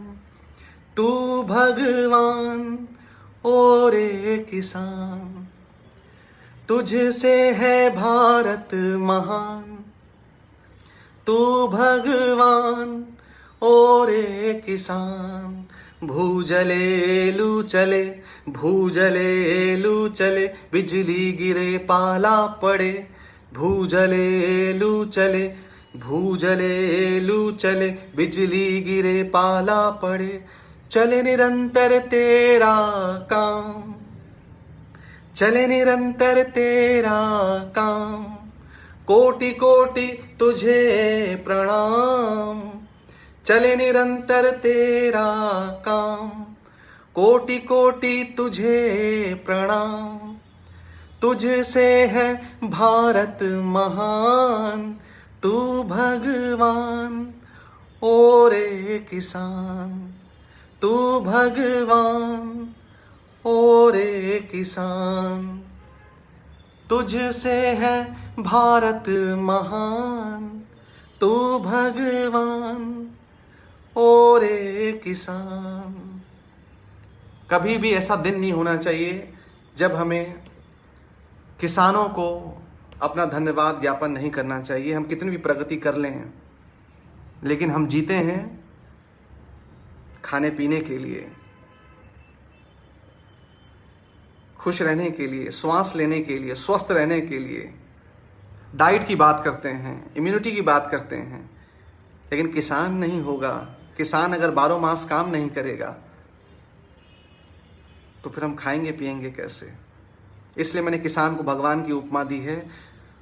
तू भगवान और एक किसान। तुझसे है भारत महान, तू भगवान और एक किसान। भूजले लू चले, भूजले लू चले। बिजली गिरे पाला पड़े, भूजले लू चले, भूजले लू चले। बिजली गिरे पाला पड़े। चले निरंतर तेरा काम, चले निरंतर तेरा काम। कोटि कोटि तुझे प्रणाम, चले निरंतर तेरा काम। कोटि कोटि तुझे प्रणाम। तुझसे है भारत महान, तू भगवान और एक किसान। तू भगवान और एक किसान। तुझसे है भारत महान, तू भगवान और एक किसान। कभी भी ऐसा दिन नहीं होना चाहिए जब हमें किसानों को अपना धन्यवाद ज्ञापन नहीं करना चाहिए। हम कितनी भी प्रगति कर लें, लेकिन हम जीते हैं खाने पीने के लिए, खुश रहने के लिए, श्वास लेने के लिए, स्वस्थ रहने के लिए। डाइट की बात करते हैं, इम्यूनिटी की बात करते हैं, लेकिन किसान नहीं होगा, किसान अगर 12 मास काम नहीं करेगा तो फिर हम खाएंगे पिएंगे कैसे। इसलिए मैंने किसान को भगवान की उपमा दी है।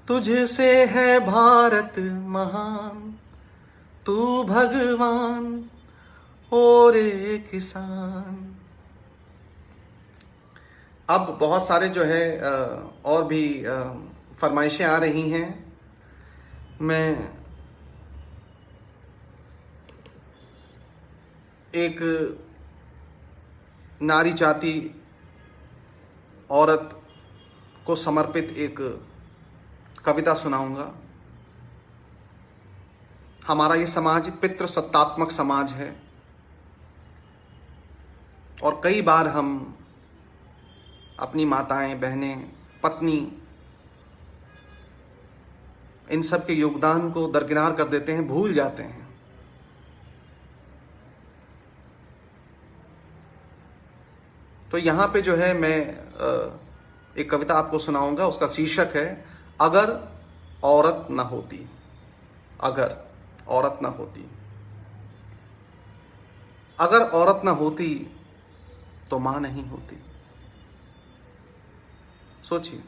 तुझसे है भारत महान, तू भगवान और एक किसान। अब बहुत सारे जो है और भी फरमाइशें आ रही हैं। मैं एक नारी जाति औरत को समर्पित एक कविता सुनाऊंगा। हमारा ये समाज पितृसत्तात्मक समाज है और कई बार हम अपनी माताएं, बहनें, पत्नी, इन सब के योगदान को दरकिनार कर देते हैं, भूल जाते हैं। तो यहाँ पे जो है मैं एक कविता आपको सुनाऊंगा। उसका शीर्षक है अगर औरत न होती। अगर औरत न होती। अगर औरत न होती तो मां नहीं होती। सोचिए,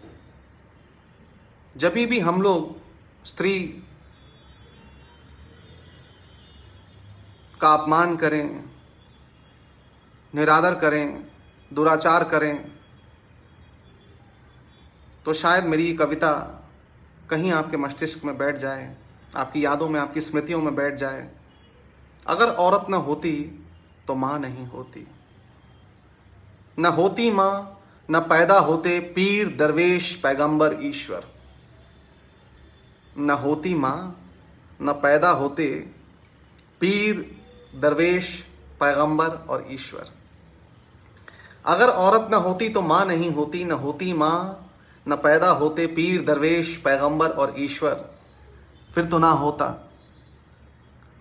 जब भी हम लोग स्त्री का अपमान करें, निरादर करें, दुराचार करें, तो शायद मेरी ये कविता कहीं आपके मस्तिष्क में बैठ जाए, आपकी यादों में, आपकी स्मृतियों में बैठ जाए। अगर औरत न होती तो मां नहीं होती। न होती मां, न पैदा होते पीर, दरवेश, पैगंबर, ईश्वर। न होती मां, न पैदा होते पीर, दरवेश, पैगंबर और ईश्वर। अगर औरत न होती तो माँ नहीं होती, न होती माँ न पैदा होते पीर दरवेश पैगंबर और ईश्वर। फिर तो ना होता,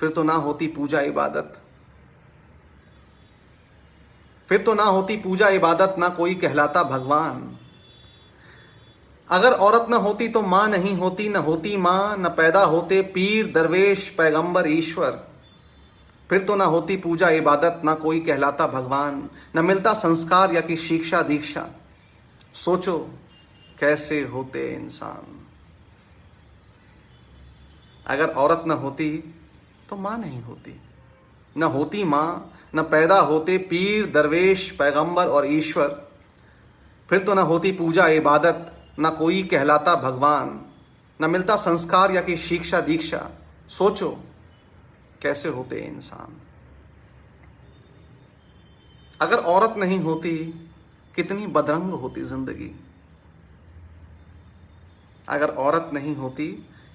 फिर तो ना होती पूजा इबादत, फिर तो ना होती पूजा इबादत, ना कोई कहलाता भगवान। अगर औरत न होती तो माँ नहीं होती, न होती माँ न पैदा होते पीर दरवेश पैगंबर ईश्वर। फिर तो ना होती पूजा इबादत, ना कोई कहलाता भगवान, न मिलता संस्कार या कि शिक्षा दीक्षा। सोचो कैसे होते इंसान। अगर औरत न होती तो माँ नहीं होती, न होती माँ न पैदा होते पीर दरवेश पैगंबर और ईश्वर। फिर तो न होती पूजा इबादत, न कोई कहलाता भगवान, न मिलता संस्कार या कि शिक्षा दीक्षा। सोचो कैसे होते इंसान। अगर औरत नहीं होती कितनी बदरंग होती जिंदगी। अगर औरत नहीं होती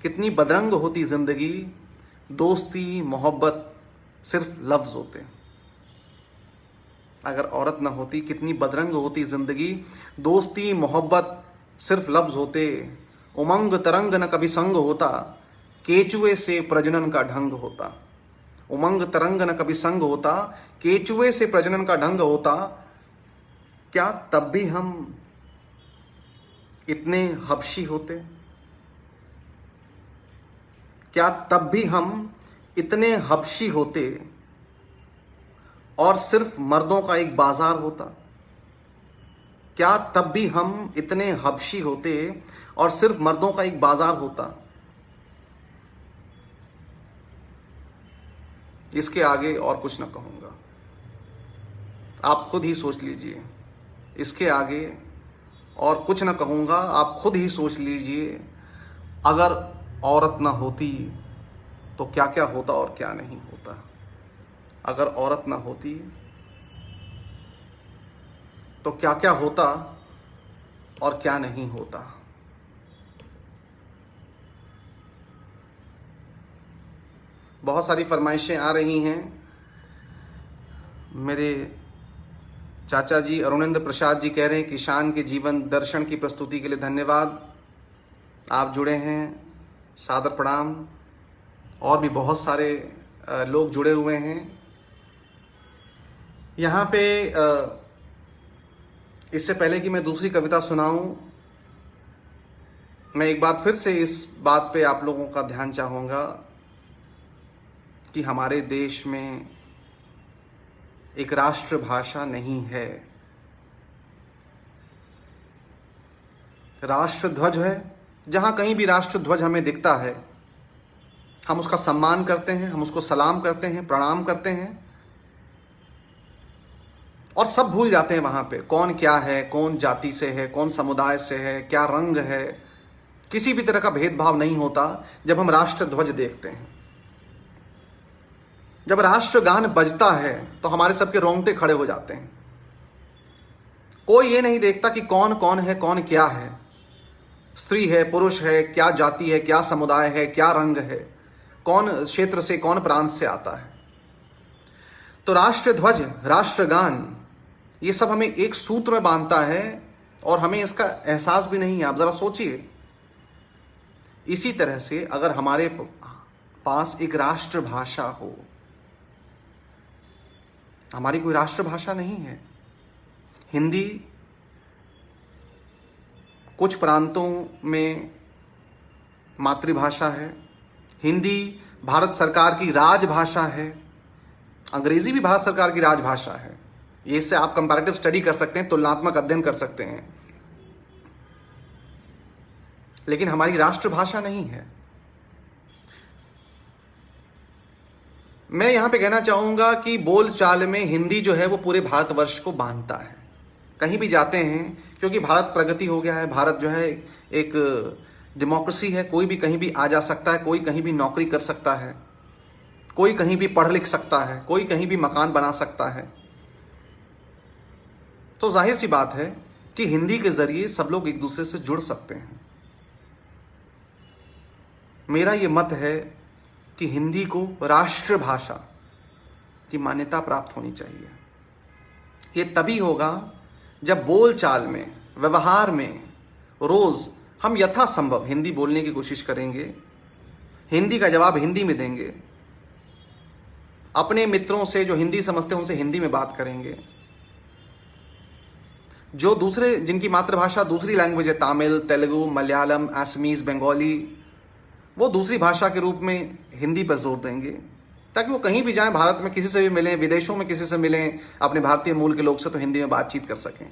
कितनी बदरंग होती जिंदगी। दोस्ती मोहब्बत सिर्फ लफ्ज होते। अगर औरत न होती कितनी बदरंग होती जिंदगी। दोस्ती मोहब्बत सिर्फ लफ्ज होते। उमंग तरंग न कभी संग होता, केचुए से प्रजनन का ढंग होता। उमंग तरंग न कभी संग होता, केचुए से प्रजनन का ढंग होता। क्या तब भी हम इतने हबशी होते? क्या तब भी हम इतने हबशी होते और सिर्फ मर्दों का एक बाजार होता? क्या तब भी हम इतने हबशी होते और सिर्फ मर्दों का एक बाजार होता? इसके आगे और कुछ न कहूंगा, आप खुद ही सोच लीजिए। इसके आगे और कुछ न कहूंगा, आप खुद ही सोच लीजिए। अगर औरत ना होती तो क्या क्या होता और क्या नहीं होता। अगर औरत ना होती तो क्या क्या होता और क्या नहीं होता। बहुत सारी फरमाइशें आ रही हैं। मेरे चाचा जी अरुणेंद्र प्रसाद जी कह रहे हैं किसान के जीवन दर्शन की प्रस्तुति के लिए धन्यवाद। आप जुड़े हैं, सादर प्रणाम। और भी बहुत सारे लोग जुड़े हुए हैं यहाँ पे। इससे पहले कि मैं दूसरी कविता सुनाऊं, मैं एक बार फिर से इस बात पे आप लोगों का ध्यान चाहूँगा कि हमारे देश में एक राष्ट्रभाषा नहीं है। राष्ट्रध्वज है। जहाँ कहीं भी राष्ट्रध्वज हमें दिखता है हम उसका सम्मान करते हैं, हम उसको सलाम करते हैं, प्रणाम करते हैं और सब भूल जाते हैं वहाँ पे कौन क्या है, कौन जाति से है, कौन समुदाय से है, क्या रंग है। किसी भी तरह का भेदभाव नहीं होता जब हम राष्ट्रध्वज देखते हैं। जब राष्ट्रगान बजता है तो हमारे सबके रोंगटे खड़े हो जाते हैं। कोई ये नहीं देखता कि कौन कौन है, कौन क्या है, स्त्री है, पुरुष है, क्या जाति है, क्या समुदाय है, क्या रंग है, कौन क्षेत्र से, कौन प्रांत से आता है। तो राष्ट्रध्वज, राष्ट्रगान, ये सब हमें एक सूत्र में बांधता है और हमें इसका एहसास भी नहीं है। आप जरा सोचिए। इसी तरह से अगर हमारे पास एक राष्ट्रभाषा हो, हमारी कोई राष्ट्रभाषा नहीं है। हिंदी कुछ प्रांतों में मातृभाषा है। हिंदी भारत सरकार की राजभाषा है। अंग्रेजी भी भारत सरकार की राजभाषा है। ये इससे आप कंपैरेटिव स्टडी कर सकते हैं, तुलनात्मक अध्ययन कर सकते हैं। लेकिन हमारी राष्ट्रभाषा नहीं है। मैं यहां पे कहना चाहूंगा कि बोलचाल में हिंदी जो है वो पूरे भारतवर्ष को बांधता है। कहीं भी जाते हैं, क्योंकि भारत प्रगति हो गया है, भारत जो है एक डेमोक्रेसी है, कोई भी कहीं भी आ जा सकता है, कोई कहीं भी नौकरी कर सकता है, कोई कहीं भी पढ़ लिख सकता है, कोई कहीं भी मकान बना सकता है। तो जाहिर सी बात है कि हिंदी के जरिए सब लोग एक दूसरे से जुड़ सकते हैं। मेरा ये मत है कि हिंदी को राष्ट्रभाषा की मान्यता प्राप्त होनी चाहिए। ये तभी होगा जब बोल चाल में, व्यवहार में रोज़ हम यथासंभव हिंदी बोलने की कोशिश करेंगे, हिंदी का जवाब हिंदी में देंगे, अपने मित्रों से जो हिंदी समझते हैं उनसे हिंदी में बात करेंगे, जो दूसरे जिनकी मातृभाषा दूसरी लैंग्वेज है, तमिल, तेलुगु, मलयालम, असमीज, बंगाली, वो दूसरी भाषा के रूप में हिंदी पर जोर देंगे, ताकि वो कहीं भी जाएं, भारत में किसी से भी मिलें, विदेशों में किसी से मिलें, अपने भारतीय मूल के लोग से तो हिंदी में बातचीत कर सकें।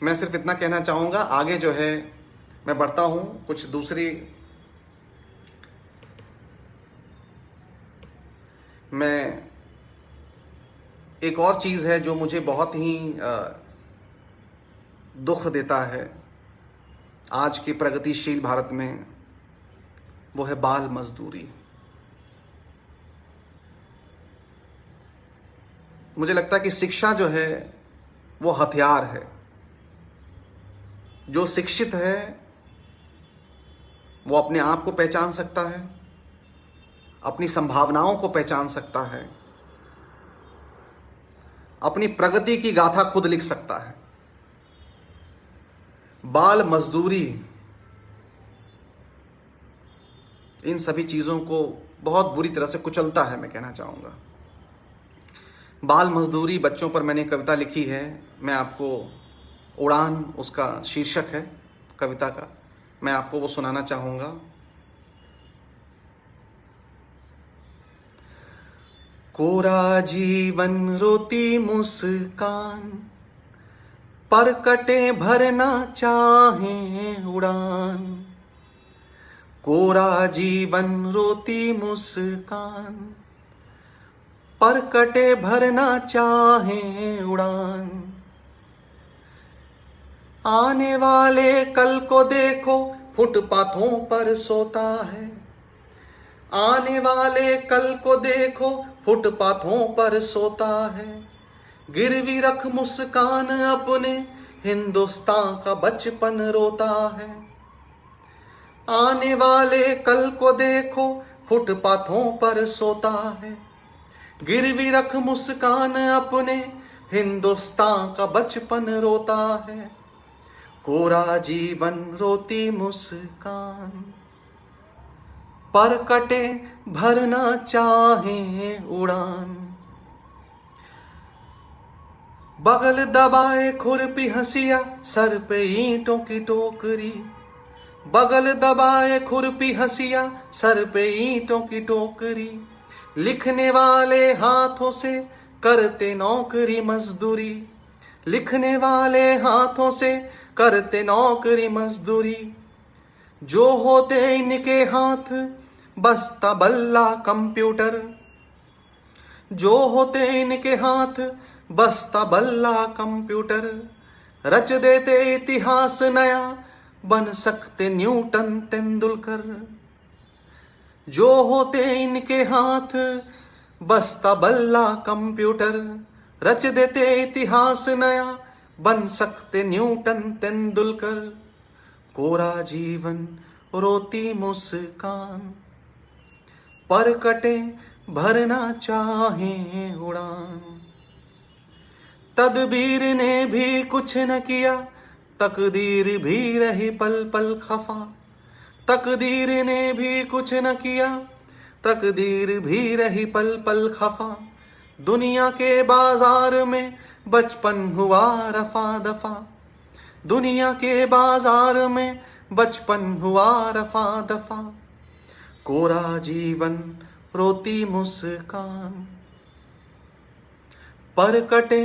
मैं सिर्फ इतना कहना चाहूँगा, आगे जो है मैं बढ़ता हूँ, कुछ दूसरी मैं एक और चीज़ है जो मुझे बहुत ही दुख देता है आज के प्रगतिशील भारत में, वो है बाल मजदूरी। मुझे लगता है कि शिक्षा जो है वो हथियार है। जो शिक्षित है वो अपने आप को पहचान सकता है, अपनी संभावनाओं को पहचान सकता है, अपनी प्रगति की गाथा खुद लिख सकता है। बाल मजदूरी इन सभी चीज़ों को बहुत बुरी तरह से कुचलता है, मैं कहना चाहूँगा। बाल मजदूरी बच्चों पर मैंने कविता लिखी है, मैं आपको उड़ान उसका शीर्षक है कविता का, मैं आपको वो सुनाना चाहूँगा। कोरा जीवन रोती मुस्कान, पर कटे भरना चाहें उड़ान। कोरा जीवन रोती मुस्कान, पर कटे भरना चाहें उड़ान। आने वाले कल को देखो फुटपाथों पर सोता है। आने वाले कल को देखो फुटपाथों पर सोता है। गिरवी रख मुस्कान अपने, हिंदुस्तान का बचपन रोता है। आने वाले कल को देखो फुटपाथों पर सोता है। गिरवी रख मुस्कान अपने, हिंदुस्तान का बचपन रोता है। कोरा जीवन रोती मुस्कान, पर कटे भरना चाहे उड़ान। बगल दबाए खुरपी हंसिया, सर पे ईंटों की टोकरी। बगल दबाए खुरपी हंसिया, सर पे ईंटों की टोकरी। लिखने वाले हाथों से करते नौकरी मजदूरी। लिखने वाले हाथों से करते नौकरी मजदूरी। जो होते इनके हाथ बस्ता बल्ला कंप्यूटर। जो होते इनके हाथ बस्ता बल्ला कंप्यूटर। रच देते इतिहास नया, बन सकते न्यूटन तेंदुलकर। जो होते इनके हाथ बस्ता बल्ला कंप्यूटर। रच देते इतिहास नया, बन सकते न्यूटन तेंदुलकर। कोरा जीवन रोती मुस्कान, पर कटे भरना चाहे उड़ान। तदबीर ने भी कुछ न किया, तकदीर भी रही पल पल खफा। तकदीर ने भी कुछ न किया, तकदीर भी रही पल पल खफा। दुनिया के बाजार में बचपन हुआ रफा दफा। दुनिया के बाजार में बचपन हुआ रफा दफा। कोरा जीवन रोती मुस्कान, पर कटे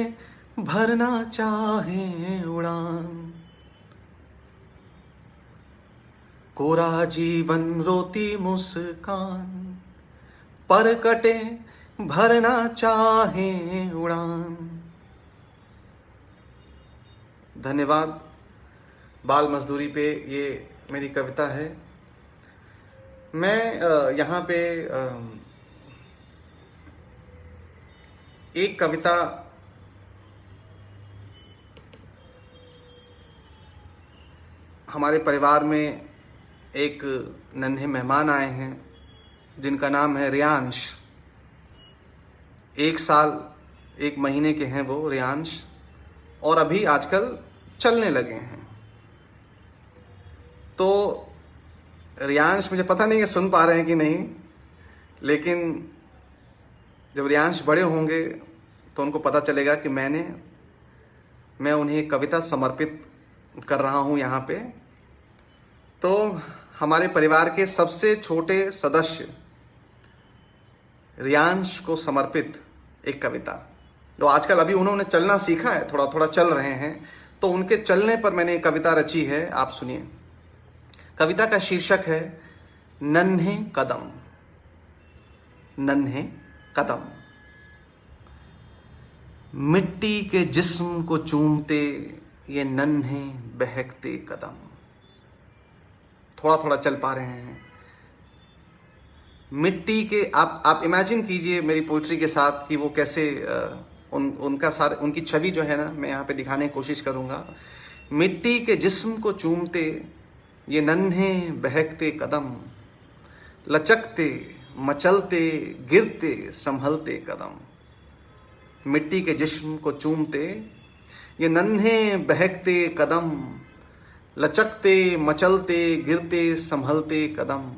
भरना चाहे उड़ान। कोरा जीवन रोती मुस्कान, पर कटे भरना चाहे उड़ान। धन्यवाद। बाल मजदूरी पे ये मेरी कविता है। मैं यहाँ पे एक कविता हमारे परिवार में एक नन्हे मेहमान आए हैं जिनका नाम है रियांश। 1 साल 1 महीने के हैं वो रियांश, और अभी आजकल चलने लगे हैं। तो रियांश, मुझे पता नहीं है सुन पा रहे हैं कि नहीं, लेकिन जब रियांश बड़े होंगे तो उनको पता चलेगा कि मैं उन्हें कविता समर्पित कर रहा हूँ यहाँ पे। तो हमारे परिवार के सबसे छोटे सदस्य रियांश को समर्पित एक कविता, जो आजकल अभी उन्होंने चलना सीखा है, थोड़ा थोड़ा चल रहे हैं, तो उनके चलने पर मैंने एक कविता रची है, आप सुनिए। कविता का शीर्षक है नन्हे कदम। नन्हे कदम। मिट्टी के जिस्म को चूमते ये नन्हे बहकते कदम। थोड़ा थोड़ा चल पा रहे हैं। मिट्टी के, आप इमेजिन कीजिए मेरी पोइट्री के साथ कि वो कैसे उनकी छवि जो है ना, मैं यहाँ पे दिखाने की कोशिश करूँगा। मिट्टी के जिस्म को चूमते ये नन्हे बहकते कदम, लचकते मचलते गिरते संभलते कदम। मिट्टी के जिस्म को चूमते ये नन्हे बहकते कदम, लचकते मचलते गिरते संभलते कदम।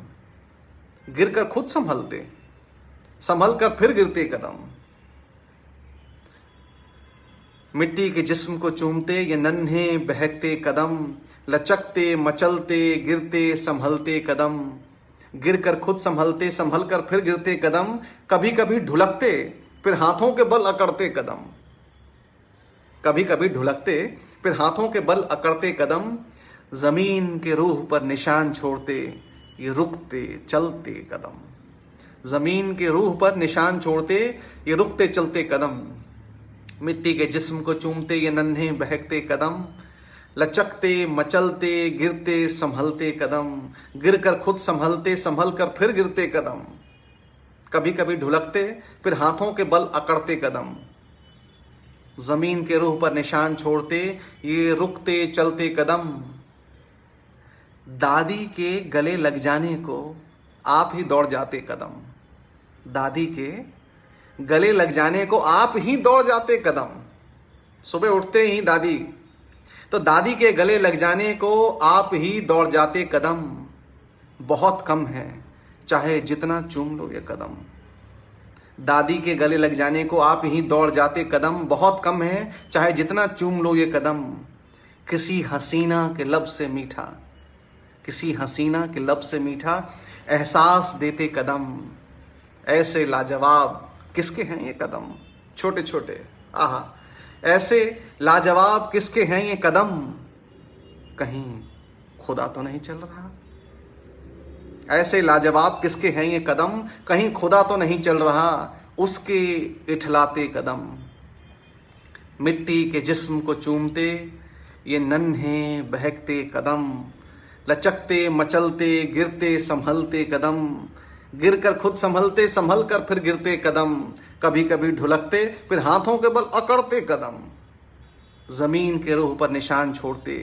गिरकर खुद संभलते, संभल कर फिर गिरते कदम। मिट्टी के जिस्म को चूमते ये नन्हे बहकते कदम, लचकते मचलते गिरते संभलते कदम। गिरकर खुद संभलते, संभल कर फिर गिरते कदम। कभी कभी ढुलकते फिर हाथों के बल अकड़ते कदम। कभी कभी ढुलकते फिर हाथों के बल अकड़ते कदम। जमीन के रूह पर निशान छोड़ते ये रुकते चलते कदम। जमीन के रूह पर निशान छोड़ते ये रुकते चलते कदम। मिट्टी के जिस्म को चूमते ये नन्हे बहकते कदम, लचकते मचलते गिरते संभलते कदम। गिरकर खुद संभलते, संभल कर फिर गिरते कदम। कभी कभी ढुलकते फिर हाथों के बल अकड़ते कदम। जमीन के रूह पर निशान छोड़ते ये रुकते चलते कदम। दादी के गले लग जाने को आप ही दौड़ जाते कदम। दादी के गले लग जाने को आप ही दौड़ जाते कदम। सुबह उठते ही दादी, तो दादी के गले लग जाने को आप ही दौड़ जाते कदम। बहुत कम है चाहे जितना चूम लो ये कदम। दादी के गले लग जाने को आप ही दौड़ जाते कदम। बहुत कम है चाहे जितना चूम लो ये कदम। किसी हसीना के लब से मीठा, किसी हसीना के लब से मीठा एहसास देते कदम। ऐसे लाजवाब किसके हैं ये कदम। छोटे छोटे, आहा, ऐसे लाजवाब किसके हैं ये कदम। कहीं खुदा तो नहीं चल रहा। ऐसे लाजवाब किसके हैं ये कदम, कहीं खुदा तो नहीं चल रहा उसके इठलाते कदम। मिट्टी के जिस्म को चूमते ये नन्हे बहकते कदम, लचकते मचलते गिरते संभलते कदम। गिरकर खुद संभलते, संभल कर फिर गिरते कदम। कभी कभी ढुलकते फिर हाथों के बल अकड़ते कदम। जमीन के रूह पर निशान छोड़ते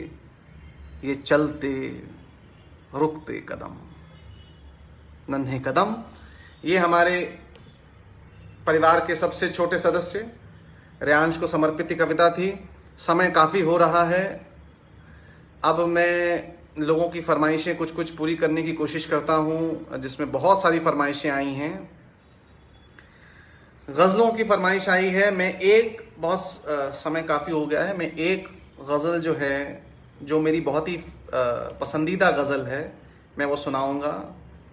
ये चलते रुकते कदम। नन्हे कदम, ये हमारे परिवार के सबसे छोटे सदस्य रियांश को समर्पित कविता थी। समय काफ़ी हो रहा है, अब मैं लोगों की फरमाइशें कुछ कुछ पूरी करने की कोशिश करता हूँ, जिसमें बहुत सारी फरमाइशें आई हैं। गज़लों की फरमाइश आई है। मैं एक, बहुत समय काफ़ी हो गया है, मैं एक गज़ल जो है, जो मेरी बहुत ही पसंदीदा गज़ल है, मैं वो सुनाऊंगा,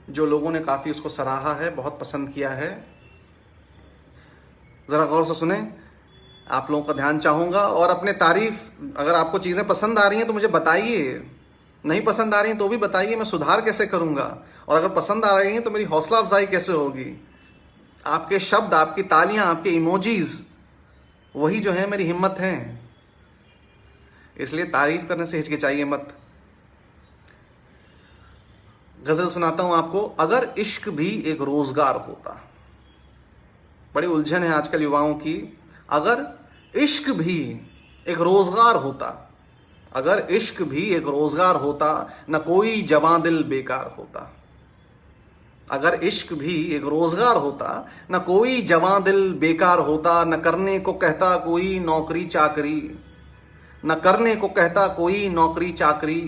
जो लोगों ने काफ़ी उसको सराहा है, बहुत पसंद किया है। ज़रा गौर से सुने, आप लोगों का ध्यान चाहूँगा। और अपने तारीफ़, अगर आपको चीज़ें पसंद आ रही हैं तो मुझे बताइए, नहीं पसंद आ रही हैं तो भी बताइए, मैं सुधार कैसे करूँगा। और अगर पसंद आ रही हैं तो मेरी हौसला अफजाई कैसे होगी। आपके शब्द, आपकी तालियाँ, आपके इमोजीज़, वही जो है मेरी हिम्मत है। इसलिए तारीफ़ करने से हिचकिचाइए मत। गज़ल सुनाता हूँ आपको। अगर इश्क भी एक रोज़गार होता। बड़ी उलझन है आजकल युवाओं की। अगर इश्क भी एक रोज़गार होता, अगर इश्क भी एक रोज़गार होता, न कोई जवां दिल बेकार होता। अगर इश्क भी एक रोजगार होता, न कोई जवां दिल बेकार होता, न करने को कहता कोई नौकरी चाकरी, न करने को कहता कोई नौकरी चाकरी,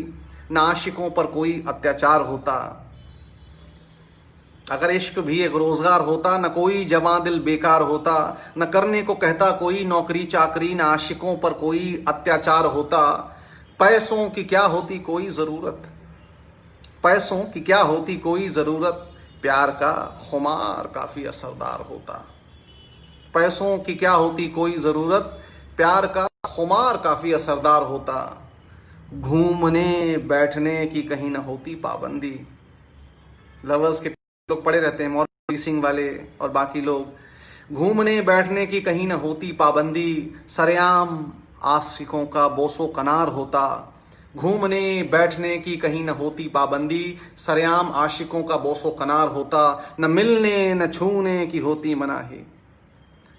न आशिकों पर कोई अत्याचार होता। अगर इश्क भी एक रोजगार होता, न कोई जवां दिल बेकार होता, न करने को कहता कोई नौकरी चाकरी, न आशिकों पर कोई अत्याचार होता। पैसों की क्या होती कोई ज़रूरत, पैसों की क्या होती कोई ज़रूरत, प्यार का खुमार काफ़ी असरदार होता। पैसों की क्या होती कोई ज़रूरत, प्यार का खुमार काफ़ी असरदार होता। घूमने बैठने की कहीं ना होती पाबंदी। लवर्स के लोग पड़े रहते हैं, मौलवी सिंह वाले और बाकी लोग। घूमने बैठने की कहीं ना होती पाबंदी, सरेआम आशिकों का बोसो कनार होता। घूमने बैठने की कहीं न होती पाबंदी, सरेआम आशिकों का बोसो कनार होता। न मिलने न छूने की होती मनाही,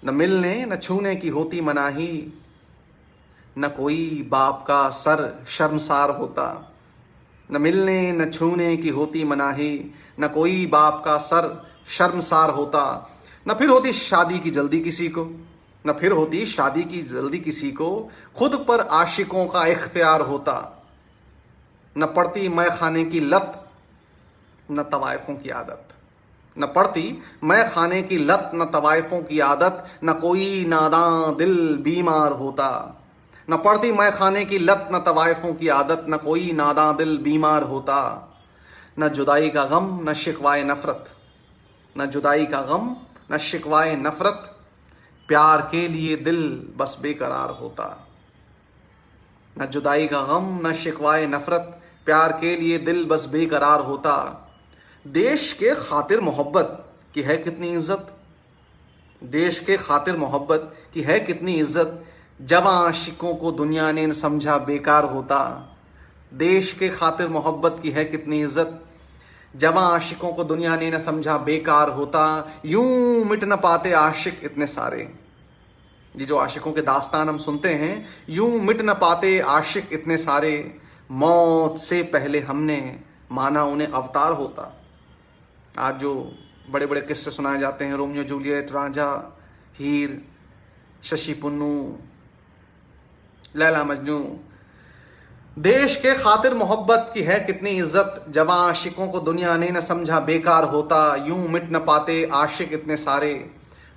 न मिलने न छूने की होती मनाही, न कोई बाप का सर शर्मसार होता। न मिलने न छूने की होती मनाही, न कोई बाप का सर शर्मसार होता। न फिर होती शादी की जल्दी किसी को, न फिर होती शादी की जल्दी किसी को, खुद पर आशिकों का इख्तियार होता। न पड़ती मैं खाने की लत, न तवाइफों की आदत, न पड़ती मैं खाने की लत, न तवाइफों की आदत, न कोई नादां दिल बीमार होता। न पड़ती मैं खाने की लत, न तवाइफों की आदत, न कोई नादां दिल बीमार होता। न जुदाई का गम न शिकवाए नफरत, न जुदाई का गम न शिकवाए नफरत, प्यार के लिए दिल बस बेकरार होता। न जुदाई का गम न शिकवाए नफरत, प्यार के लिए दिल बस बेकरार होता। देश के खातिर मोहब्बत की है कितनी इज्जत, देश के खातिर मोहब्बत की है कितनी इज्जत, जवां आशिकों को दुनिया ने न समझा बेकार होता। देश के खातिर मोहब्बत की है कितनी इज्जत, जवां आशिकों को दुनिया ने न समझा बेकार होता। यूं मिट न पाते आशिक इतने सारे, ये जो आशिकों के दास्तान हम सुनते हैं, यूं मिट न पाते आशिक इतने सारे, मौत से पहले हमने माना उन्हें अवतार होता। आज जो बड़े बड़े किस्से सुनाए जाते हैं, रोमियो जूलियट, रांझा हीर, शशि पुन्नू, लैला मजनू, देश के खातिर मोहब्बत की है कितनी इज्जत, जवां आशिकों को दुनिया ने न समझा बेकार होता। यूं मिट न पाते आशिक इतने सारे,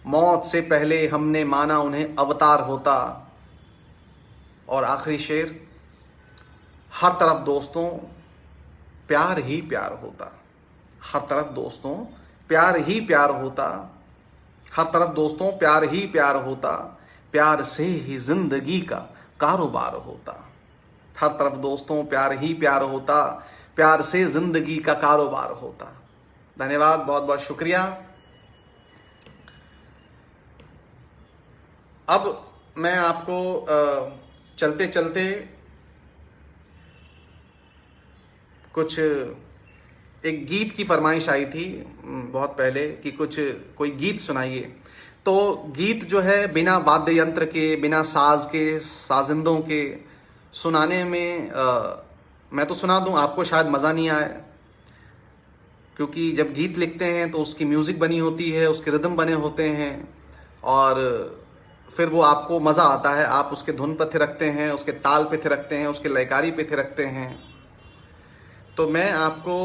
मौत से पहले हमने माना उन्हें अवतार होता। और आखिरी शेर, हर तरफ दोस्तों प्यार ही प्यार होता, हर तरफ दोस्तों प्यार ही प्यार होता, हर तरफ दोस्तों प्यार ही प्यार होता, प्यार से ही जिंदगी का कारोबार होता। हर तरफ दोस्तों प्यार ही प्यार होता, प्यार से जिंदगी का कारोबार होता। धन्यवाद, बहुत बहुत शुक्रिया। अब मैं आपको चलते चलते कुछ एक गीत की फरमाइश आई थी बहुत पहले कि कोई गीत सुनाइए। तो गीत जो है बिना वाद्य यंत्र के, बिना साज के, साजिंदों के सुनाने में मैं तो सुना दूं, आपको शायद मज़ा नहीं आए, क्योंकि जब गीत लिखते हैं तो उसकी म्यूज़िक बनी होती है, उसके रिदम बने होते हैं और फिर वो आपको मज़ा आता है, आप उसके धुन पर थिरकते हैं, उसके ताल पे थिरकते हैं, उसके लयकारी पे थिरकते हैं। तो मैं आपको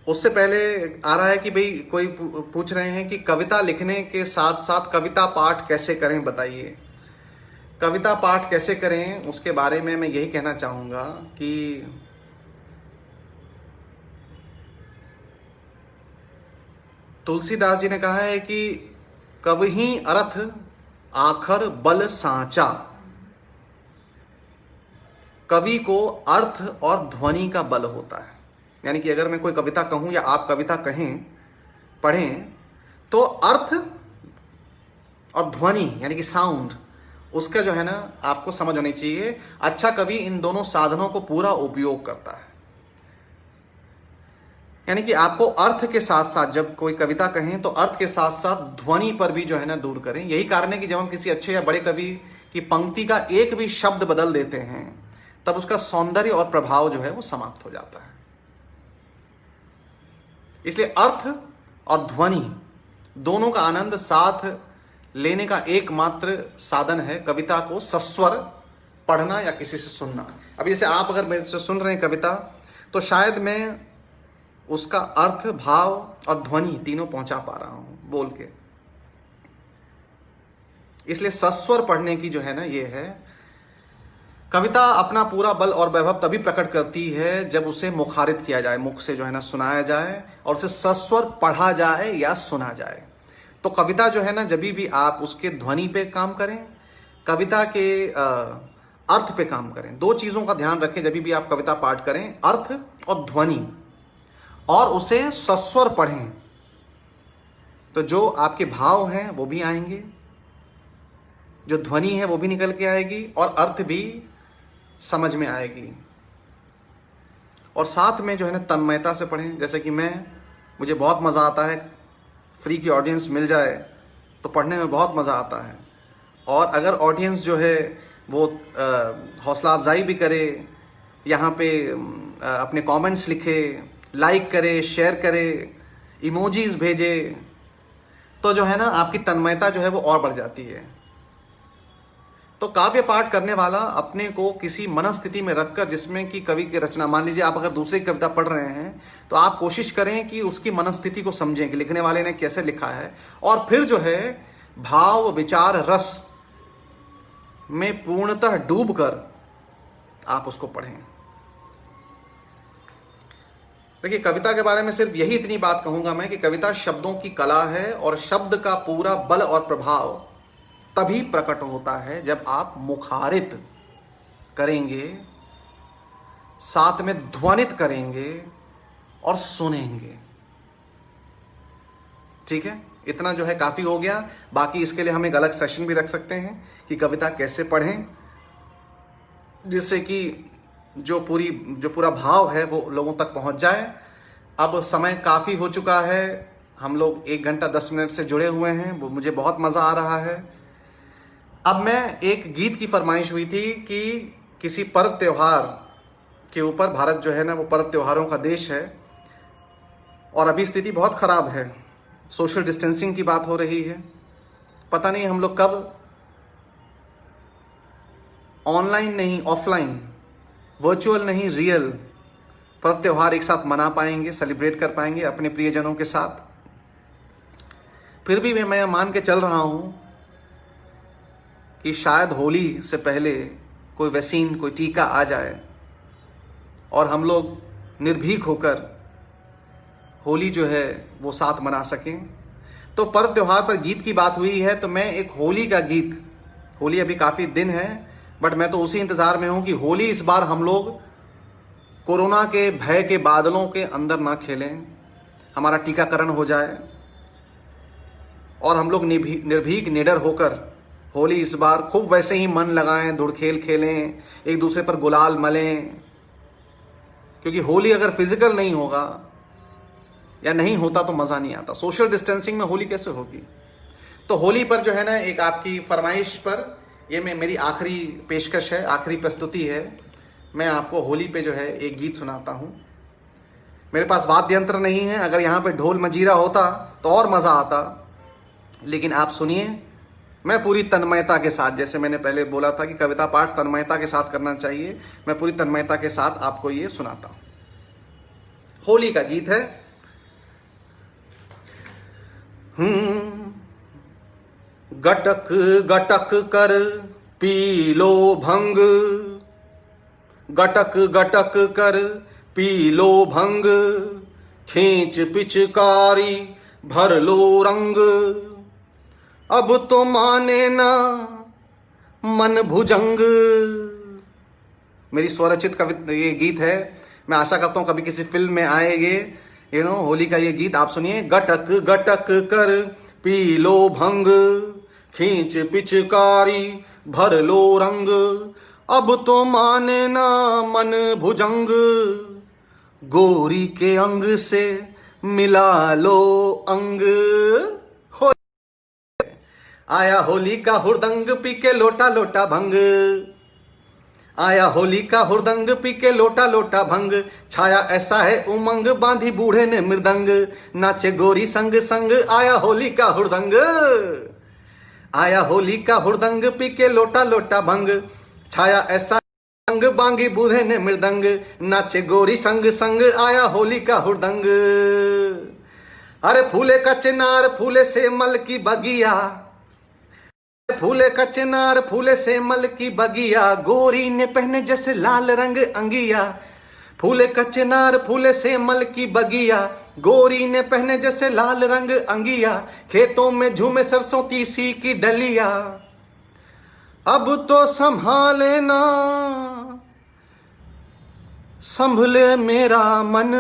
उससे पहले आ रहा है कि भाई कोई पूछ रहे हैं कि कविता लिखने के साथ साथ कविता पाठ कैसे करें, बताइए। कविता पाठ कैसे करें उसके बारे में मैं यही कहना चाहूँगा कि तुलसीदास जी ने कहा है कि कवहीं अर्थ आखर बल सांचा, कवि को अर्थ और ध्वनि का बल होता है। यानी कि अगर मैं कोई कविता कहूँ या आप कविता कहें, पढ़ें, तो अर्थ और ध्वनि यानी कि साउंड, उसका जो है ना आपको समझ होनी चाहिए। अच्छा कवि इन दोनों साधनों को पूरा उपयोग करता है। यानी कि आपको अर्थ के साथ साथ जब कोई कविता कहें तो अर्थ के साथ साथ ध्वनि पर भी जो है ना दूर करें। यही कारण है कि जब हम किसी अच्छे या बड़े कवि की पंक्ति का एक भी शब्द बदल देते हैं तब उसका सौंदर्य और प्रभाव जो है वो समाप्त हो जाता है। इसलिए अर्थ और ध्वनि दोनों का आनंद साथ लेने का एकमात्र साधन है कविता को सस्वर पढ़ना या किसी से सुनना। अब जैसे आप अगर मेरे से सुन रहे हैं कविता, तो शायद मैं उसका अर्थ, भाव और ध्वनि तीनों पहुंचा पा रहा हूं बोल के। इसलिए सस्वर पढ़ने की जो है ना, ये है कविता अपना पूरा बल और वैभव तभी प्रकट करती है जब उसे मुखारित किया जाए, मुख से जो है ना सुनाया जाए और उसे सस्वर पढ़ा जाए या सुना जाए। तो कविता जो है ना, जब भी आप उसके ध्वनि पे काम करें, कविता के अर्थ पे काम करें। दो चीज़ों का ध्यान रखें जब भी आप कविता पाठ करें, अर्थ और ध्वनि, और उसे सस्वर पढ़ें तो जो आपके भाव हैं वो भी आएंगे, जो ध्वनि है वो भी निकल के आएगी और अर्थ भी समझ में आएगी। और साथ में जो है ना तन्मयता से पढ़ें। जैसे कि मुझे बहुत मज़ा आता है, फ्री की ऑडियंस मिल जाए तो पढ़ने में बहुत मज़ा आता है। और अगर ऑडियंस जो है वो हौसला अफजाई भी करे, यहाँ पे अपने कमेंट्स लिखे, लाइक करे, शेयर करे, इमोजीज भेजे, तो जो है ना आपकी तन्मयता जो है वो और बढ़ जाती है। तो काव्य पाठ करने वाला अपने को किसी मनस्थिति में रखकर, जिसमें कि कवि की रचना, मान लीजिए आप अगर दूसरी कविता पढ़ रहे हैं तो आप कोशिश करें कि उसकी मनस्थिति को समझें कि लिखने वाले ने कैसे लिखा है, और फिर जो है भाव, विचार, रस में पूर्णतः डूबकर आप उसको पढ़ें। देखिए, कविता के बारे में सिर्फ यही इतनी बात कहूंगा मैं कि कविता शब्दों की कला है और शब्द का पूरा बल और प्रभाव तभी प्रकट होता है जब आप मुखारित करेंगे, साथ में ध्वनित करेंगे और सुनेंगे। ठीक है, इतना जो है काफी हो गया। बाकी इसके लिए हम एक अलग सेशन भी रख सकते हैं कि कविता कैसे पढ़ें, जिससे कि जो पूरा भाव है वो लोगों तक पहुंच जाए। अब समय काफ़ी हो चुका है, हम लोग 1 घंटा 10 मिनट से जुड़े हुए हैं, वो मुझे बहुत मज़ा आ रहा है। अब मैं एक गीत की फरमाइश हुई थी कि किसी पर्व त्योहार के ऊपर, भारत जो है ना वो पर्व त्योहारों का देश है और अभी स्थिति बहुत ख़राब है, सोशल डिस्टेंसिंग की बात हो रही है। पता नहीं हम लोग कब ऑनलाइन नहीं, ऑफलाइन, वर्चुअल नहीं, रियल पर्व त्योहार एक साथ मना पाएंगे, सेलिब्रेट कर पाएंगे अपने प्रियजनों के साथ। फिर भी मैं मान के चल रहा हूं कि शायद होली से पहले कोई वैक्सीन, कोई टीका आ जाए और हम लोग निर्भीक होकर होली जो है वो साथ मना सकें। तो पर्व त्योहार पर गीत की बात हुई है तो मैं एक होली का गीत, होली अभी काफ़ी दिन है बट मैं तो उसी इंतज़ार में हूं कि होली इस बार हम लोग कोरोना के भय के बादलों के अंदर ना खेलें, हमारा टीकाकरण हो जाए और हम लोग निर्भीक निडर होकर होली इस बार खूब वैसे ही मन लगाएं, धुड़खेल खेलें, एक दूसरे पर गुलाल मलें। क्योंकि होली अगर फिजिकल नहीं होगा या नहीं होता तो मज़ा नहीं आता। सोशल डिस्टेंसिंग में होली कैसे होगी? तो होली पर जो है ना, एक आपकी फरमाइश पर ये मेरी आखिरी पेशकश है, आखिरी प्रस्तुति है। मैं आपको होली पे जो है एक गीत सुनाता हूँ। मेरे पास वाद्य यंत्र नहीं है, अगर यहाँ पे ढोल मजीरा होता तो और मज़ा आता, लेकिन आप सुनिए, मैं पूरी तन्मयता के साथ, जैसे मैंने पहले बोला था कि कविता पाठ तन्मयता के साथ करना चाहिए, मैं पूरी तन्मयता के साथ आपको ये सुनाता हूँ। होली का गीत है। गटक गटक कर पी लो भंग, गटक गटक कर पी लो भंग, खींच पिचकारी भर लो रंग, अब तो माने ना मन भुजंग। मेरी स्वरचित कविता ये गीत है, मैं आशा करता हूँ कभी किसी फिल्म में आएंगे, होली का ये गीत आप सुनिए। गटक गटक कर पी लो भंग, खींच पिचकारी भर लो रंग, अब तो माने ना मन भुजंग, गोरी के अंग से मिला लो अंग। आया होली का हुड़दंग, पी के लोटा लोटा भंग, आया होली का हुरदंग पी के लोटा लोटा भंग, छाया ऐसा है उमंग बांधी बूढ़े ने मृदंग, नाचे गोरी संग संग आया होली का हुरदंग। आया होली का हुरदंग पी के लोटा लोटा भंग, छाया ऐसा अंग बांगी बूढ़े ने मृदंग, नाचे गोरी संग संग आया होली का हुरदंग। अरे फूले का चिनार फूले से मल की बगिया, फूले का चिनार फूले से मल की बगिया, गोरी ने पहने जैसे लाल रंग अंगिया। फूले का चिनार फूले से मल की बगिया, गोरी ने पहने जैसे लाल रंग अंगिया, खेतों में झूमे सरसों तीसी की डलिया। अब तो संभाले ना संभले मेरा मन,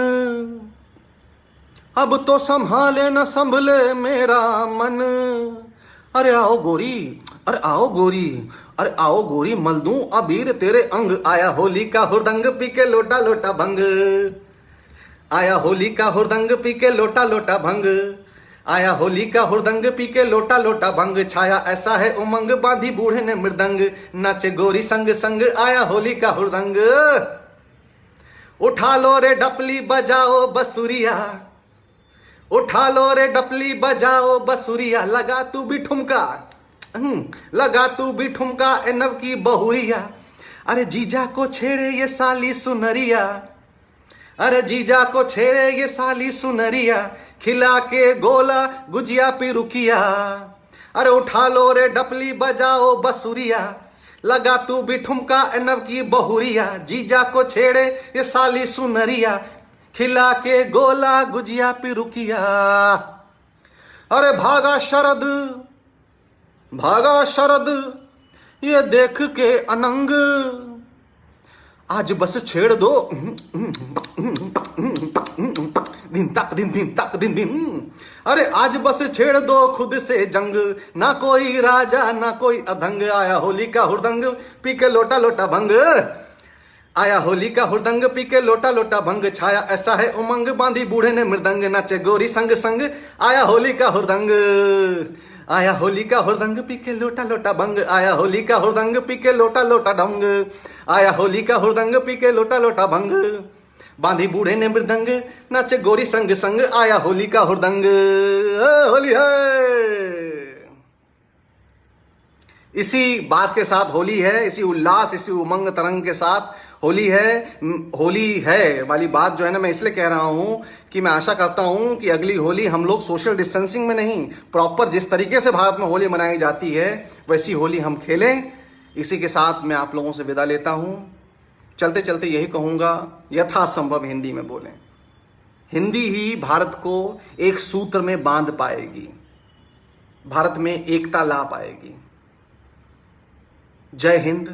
अब तो संभाले ना संभले मेरा मन। अरे आओ गोरी, अरे आओ गोरी, अरे आओ गोरी मल दूं अबीर तेरे अंग, आया होली का हुरदंग पी के लोटा लोटा भंग। आया होली का हुरदंग पी के लोटा लोटा भंग, आया होली का हुरदंग पी के लोटा लोटा भंग, छाया ऐसा है उमंग बांधी बूढ़े ने मृदंग, नाचे गोरी संग संग आया होली का हुरदंग। उठा लो रे डपली बजाओ बसुरिया, उठा लो रे डपली बजाओ बसुरिया, लगा तू भी ठुमका, लगा तू भी ठुमका ए नव की बहुरिया। अरे जीजा को छेड़े ये साली सुनरिया, अरे जीजा को छेड़े ये साली सुनरिया, खिला के गोला गुजिया पिरुकिया। अरे उठा लो रे डपली बजाओ बसुरिया, लगा तू भी ठुमका ए नव की बहुरिया, जीजा को छेड़े ये साली सुनरिया, खिला के गोला गुजिया पिरुकिया। अरे भागा शरद, भागा शरद ये देख के अनंग, आज बस छेड़ दो दिन तक दिन दिन तक दिन दिन। अरे आज बस छेड़ दो खुद से जंग, ना कोई राजा ना कोई अधंग, आया होली का हुरदंग पी के लोटा लोटा भंग, आया होली का हुरदंग पी के लोटा लोटा भंग, छाया ऐसा है उमंग बांधी बूढ़े ने मृदंग, नाचे गोरी संग संग आया होली का हुरदंग। आया होली का हुरदंग पी के लोटा लोटा भंग, आया होली का हुरदंग पी के लोटा लोटा ढंग, आया होली का हुरदंग पी के लोटा लोटा भंग, बांधी बूढ़े ने मृदंग, नाचे गोरी संग संग आया होली का हुरदंग। होली है। इसी बात के साथ होली है, इसी उल्लास इसी उमंग तरंग के साथ होली है। होली है वाली बात जो है ना, मैं इसलिए कह रहा हूं कि मैं आशा करता हूं कि अगली होली हम लोग सोशल डिस्टेंसिंग में नहीं, प्रॉपर जिस तरीके से भारत में होली मनाई जाती है वैसी होली हम खेलें। इसी के साथ मैं आप लोगों से विदा लेता हूं। चलते चलते यही कहूंगा, यथासंभव हिंदी में बोलें। हिंदी ही भारत को एक सूत्र में बांध पाएगी, भारत में एकता ला पाएगी। जय हिंद,